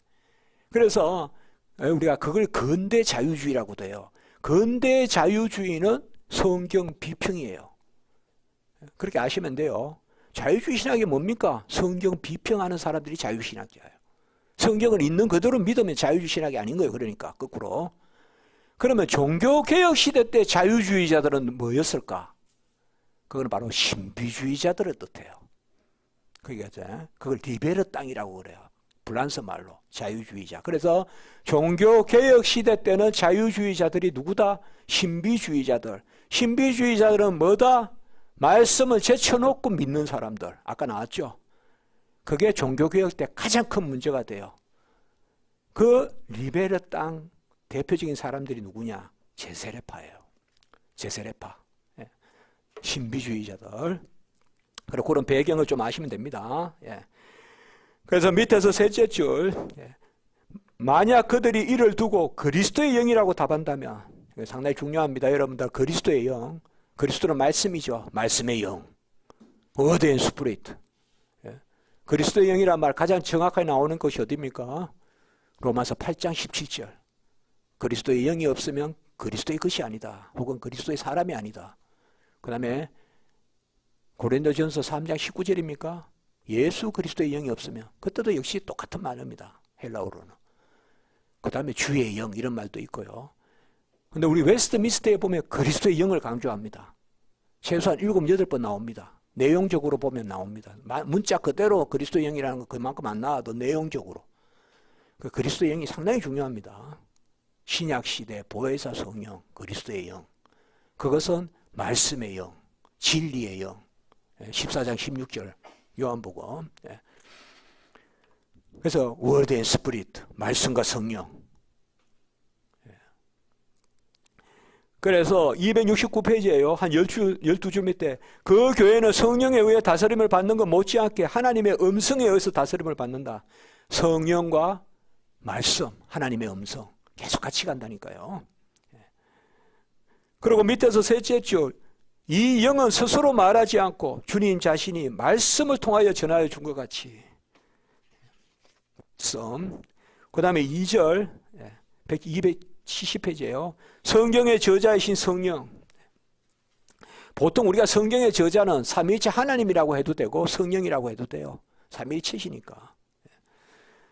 그래서 우리가 그걸 근대 자유주의라고도 해요. 근대 자유주의는 성경 비평이에요. 그렇게 아시면 돼요. 자유주의 신학이 뭡니까? 성경 비평하는 사람들이 자유주의 신학자예요. 성경을 있는 그대로 믿으면 자유주의 신학이 아닌 거예요. 그러니까 거꾸로. 그러면 종교개혁 시대 때 자유주의자들은 뭐였을까? 그건 바로 신비주의자들을 뜻해요. 그걸 리베르 땅이라고 그래요. 프랑스 말로 자유주의자. 그래서 종교개혁 시대 때는 자유주의자들이 누구다? 신비주의자들. 신비주의자들은 뭐다? 말씀을 제쳐놓고 믿는 사람들. 아까 나왔죠? 그게 종교개혁 때 가장 큰 문제가 돼요. 그 리베르 땅 대표적인 사람들이 누구냐? 제세례파예요. 제세례파. 신비주의자들. 그리고 그런 배경을 좀 아시면 됩니다. 그래서 밑에서 셋째 줄, 만약 그들이 이를 두고 그리스도의 영이라고 답한다면, 상당히 중요합니다. 여러분들, 그리스도의 영. 그리스도는 말씀이죠. 말씀의 영. Word and Spirit. 그리스도의 영이란 말 가장 정확하게 나오는 것이 어디입니까? 로마서 8장 17절. 그리스도의 영이 없으면 그리스도의 것이 아니다. 혹은 그리스도의 사람이 아니다. 그 다음에 고린도전서 3장 19절입니까? 예수 그리스도의 영이 없으면, 그때도 역시 똑같은 말입니다. 헬라어로는. 그 다음에 주의 영, 이런 말도 있고요. 근데 우리 웨스트민스터에 보면 그리스도의 영을 강조합니다. 최소한 7, 8번 나옵니다. 내용적으로 보면 나옵니다. 문자 그대로 그리스도의 영이라는 거 그만큼 안 나와도 내용적으로. 그 그리스도의 영이 상당히 중요합니다. 신약시대 보혜사 성령, 그리스도의 영. 그것은 말씀의 영, 진리의 영. 14장 16절 요한복음. 그래서 Word and Spirit, 말씀과 성령. 그래서 269페이지에요. 한 12줄 밑에 그 교회는 성령에 의해 다스림을 받는 것 못지않게 하나님의 음성에 의해서 다스림을 받는다. 성령과 말씀, 하나님의 음성 계속 같이 간다니까요. 그리고 밑에서 셋째 줄, 이 영은 스스로 말하지 않고 주님 자신이 말씀을 통하여 전하여 준 것 같이. 그 다음에 2절 270페이지에요. 성경의 저자이신 성령. 보통 우리가 성경의 저자는 삼위일체 하나님이라고 해도 되고 성령이라고 해도 돼요. 삼위일체시니까.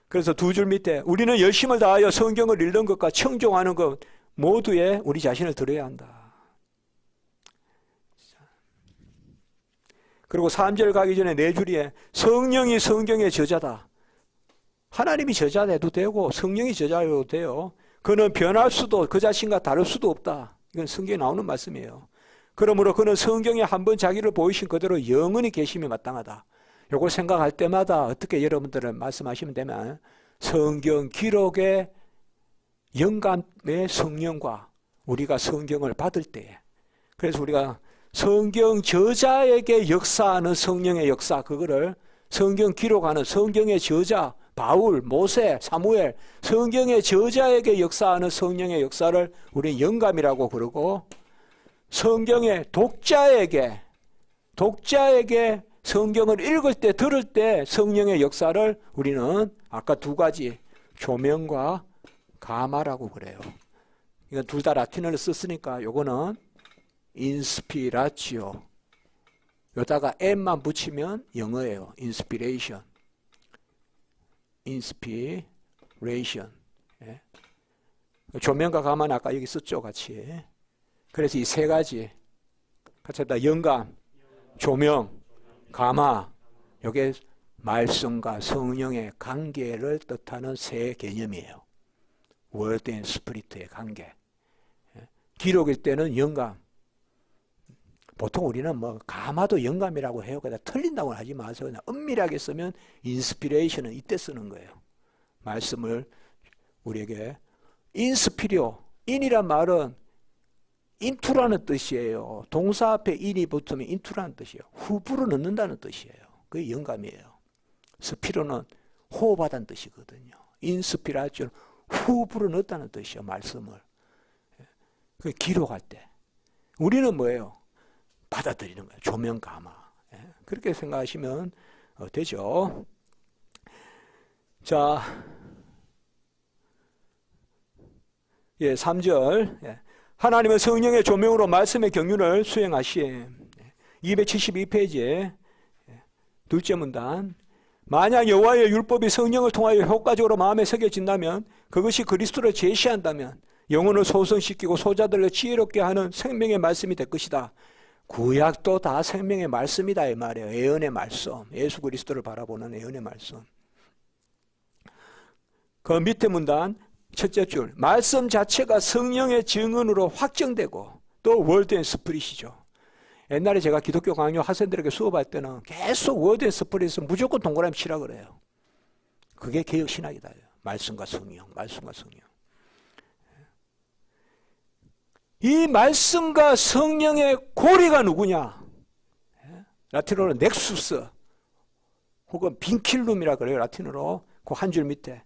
그래서 두 줄 밑에 우리는 열심을 다하여 성경을 읽는 것과 청종하는 것 모두에 우리 자신을 드려야 한다. 그리고 3절 가기 전에 4줄이에 성령이 성경의 저자다. 하나님이 저자해도 되고 성령이 저자해도 돼요. 그는 변할 수도 그 자신과 다를 수도 없다. 이건 성경에 나오는 말씀이에요. 그러므로 그는 성경에 한번 자기를 보이신 그대로 영원히 계심이 마땅하다. 이걸 생각할 때마다 어떻게 여러분들은 말씀하시면 되면 성경 기록의 영감의 성령과 우리가 성경을 받을 때에, 그래서 우리가 성경 저자에게 역사하는 성령의 역사, 그거를 성경 기록하는 성경의 저자 바울, 모세, 사무엘, 성경의 저자에게 역사하는 성령의 역사를 우리는 영감이라고 그러고, 성경의 독자에게 성경을 읽을 때 들을 때 성령의 역사를 우리는 아까 두 가지 조명과 가마라고 그래요. 이건 둘 다 라틴어를 썼으니까 요거는 인스피라치오, 여기다가 M만 붙이면 영어예요. 인스피레이션. 인스피레이션. 조명과 가마는 아까 여기 썼죠, 같이. 그래서 이 세 가지 같이 합니다. 영감, 조명, 가마. 이게 말씀과 성령의 관계를 뜻하는 세 개념이에요. Word and Spirit의 관계. 기록일 때는 영감. 보통 우리는 뭐 가마도 영감이라고 해요. 그러다 틀린다고 하지 마세요. 그냥 엄밀하게 쓰면 인스피레이션은 이때 쓰는 거예요. 말씀을 우리에게 인스피리오, 인이란 말은 인투라는 뜻이에요. 동사 앞에 인이 붙으면 인투라는 뜻이에요. 후불어 넣는다는 뜻이에요. 그게 영감이에요. 스피로는 호흡하다는 뜻이거든요. 인스피라치오는 후불어 넣었다는 뜻이에요. 말씀을. 그 기록할 때 우리는 뭐예요? 받아들이는 거예요. 조명 가마. 그렇게 생각하시면 되죠. 자, 3절. 하나님은 성령의 조명으로 말씀의 경륜을 수행하시에 272페이지에 둘째 문단, 만약 여호와의 율법이 성령을 통하여 효과적으로 마음에 새겨진다면, 그것이 그리스도를 제시한다면 영혼을 소성시키고 소자들을 지혜롭게 하는 생명의 말씀이 될 것이다. 구약도 다 생명의 말씀이다 이 말이에요. 예언의 말씀, 예수 그리스도를 바라보는 예언의 말씀. 그 밑에 문단 첫째 줄, 말씀 자체가 성령의 증언으로 확정되고, 또 월드 앤 스피릿이죠. 옛날에 제가 기독교 강요 학생들에게 수업할 때는 계속 월드 앤 스피릿은 무조건 동그라미 치라 그래요. 그게 개혁 신학이다. 말씀과 성령, 말씀과 성령. 이 말씀과 성령의 고리가 누구냐? 라틴어로 넥수스 혹은 빈킬룸이라 그래요. 라틴어로 그 한 줄 밑에.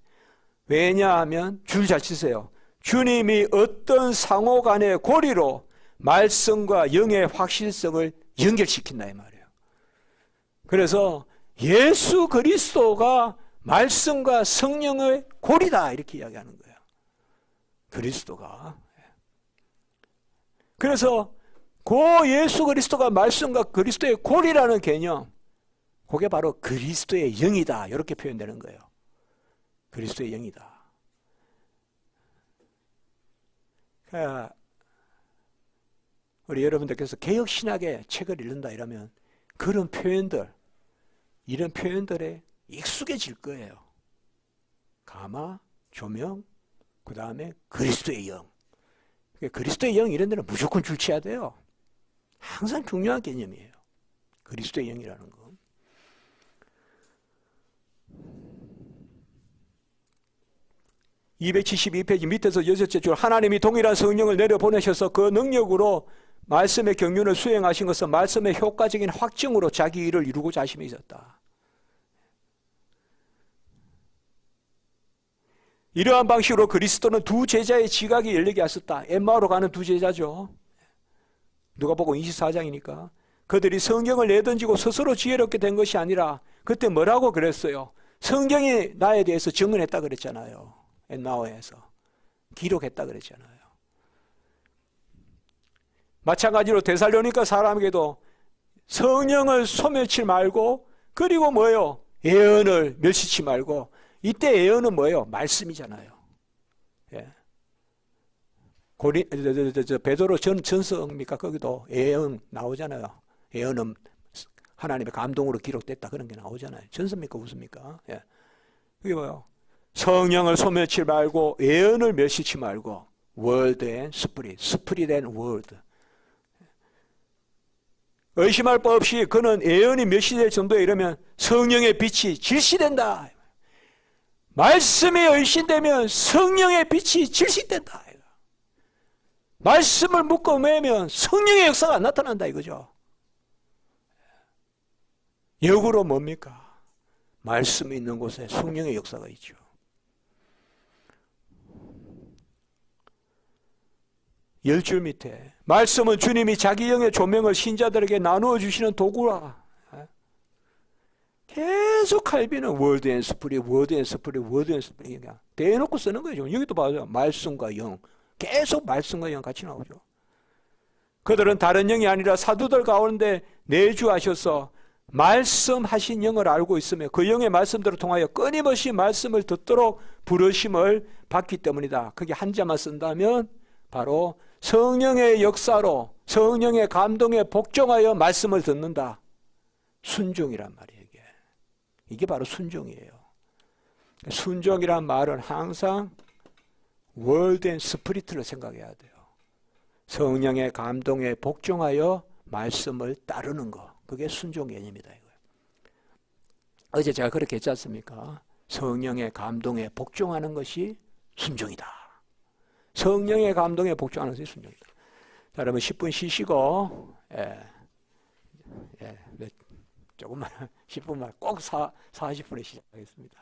왜냐하면 줄 잘 치세요. 주님이 어떤 상호 간의 고리로 말씀과 영의 확실성을 연결시킨다 이 말이에요. 그래서 예수 그리스도가 말씀과 성령의 고리다 이렇게 이야기하는 거예요. 그리스도가. 그래서 그 예수 그리스도가 말씀과 그리스도의 고리라는 개념, 그게 바로 그리스도의 영이다 이렇게 표현되는 거예요. 그리스도의 영이다. 그러니까 우리 여러분들께서 개혁신학의 책을 읽는다 이러면 그런 표현들, 이런 표현들에 익숙해질 거예요. 가마, 조명, 그 다음에 그리스도의 영. 그리스도의 영 이런 데는 무조건 줄쳐야 돼요. 항상 중요한 개념이에요. 그리스도의 영이라는 거. (272페이지) 밑에서 여섯째 줄, 하나님이 동일한 성령을 내려보내셔서 그 능력으로 말씀의 경륜을 수행하신 것은 말씀의 효과적인 확증으로 자기 일을 이루고자 하심이 있었다. 이러한 방식으로 그리스도는 두 제자의 지각이 열리게 하셨다. 엠마오로 가는 두 제자죠. 누가복음 24장이니까. 그들이 성경을 내던지고 스스로 지혜롭게 된 것이 아니라 그때 뭐라고 그랬어요? 성경이 나에 대해서 증언했다 그랬잖아요. 엠마오에서 기록했다 그랬잖아요. 마찬가지로 데살로니가 사람에게도 성령을 소멸치 말고, 그리고 뭐예요? 예언을 멸시치 말고. 이때 예언은 뭐예요? 말씀이잖아요. 예. 베드로 전서입니까? 거기도 예언 나오잖아요. 예언은 하나님의 감동으로 기록됐다 그런 게 나오잖아요. 전서입니까? 웃습니까? 예. 그게 뭐예요? 성령을 소멸치 말고 예언을 멸시치 말고 월드 앤 스피릿, 스피릿 앤 월드. 의심할 바 없이 그는 예언이 멸시될 정도에 이르면 성령의 빛이 질시된다. 말씀이 의심되면 성령의 빛이 질시된다. 말씀을 묶어 매면 성령의 역사가 나타난다 이거죠. 역으로 뭡니까? 말씀이 있는 곳에 성령의 역사가 있죠. 열 줄 밑에 말씀은 주님이 자기 영의 조명을 신자들에게 나누어 주시는 도구라. 계속 칼빈은 월드 앤 스피릿, 월드 앤 스피릿, 월드 앤 스피릿 대놓고 쓰는 거죠. 여기도 봐요. 말씀과 영. 계속 말씀과 영 같이 나오죠. 그들은 다른 영이 아니라 사도들 가운데 내주하셔서 말씀하신 영을 알고 있으며 그 영의 말씀대로 통하여 끊임없이 말씀을 듣도록 부르심을 받기 때문이다. 그게 한자만 쓴다면 바로 성령의 역사로, 성령의 감동에 복종하여 말씀을 듣는다. 순종이란 말이에요. 이게 바로 순종이에요. 순종이란 말은 항상 월드 앤 스피릿을 생각해야 돼요. 성령의 감동에 복종하여 말씀을 따르는 거. 그게 순종 개념이다 이거예요. 어제 제가 그렇게 했지 않습니까? 성령의 감동에 복종하는 것이 순종이다. 성령의 감동에 복종하는 것이 순종이다. 자, 여러분 10분 쉬시고, 조금만 10분만 꼭 40분에 시작하겠습니다.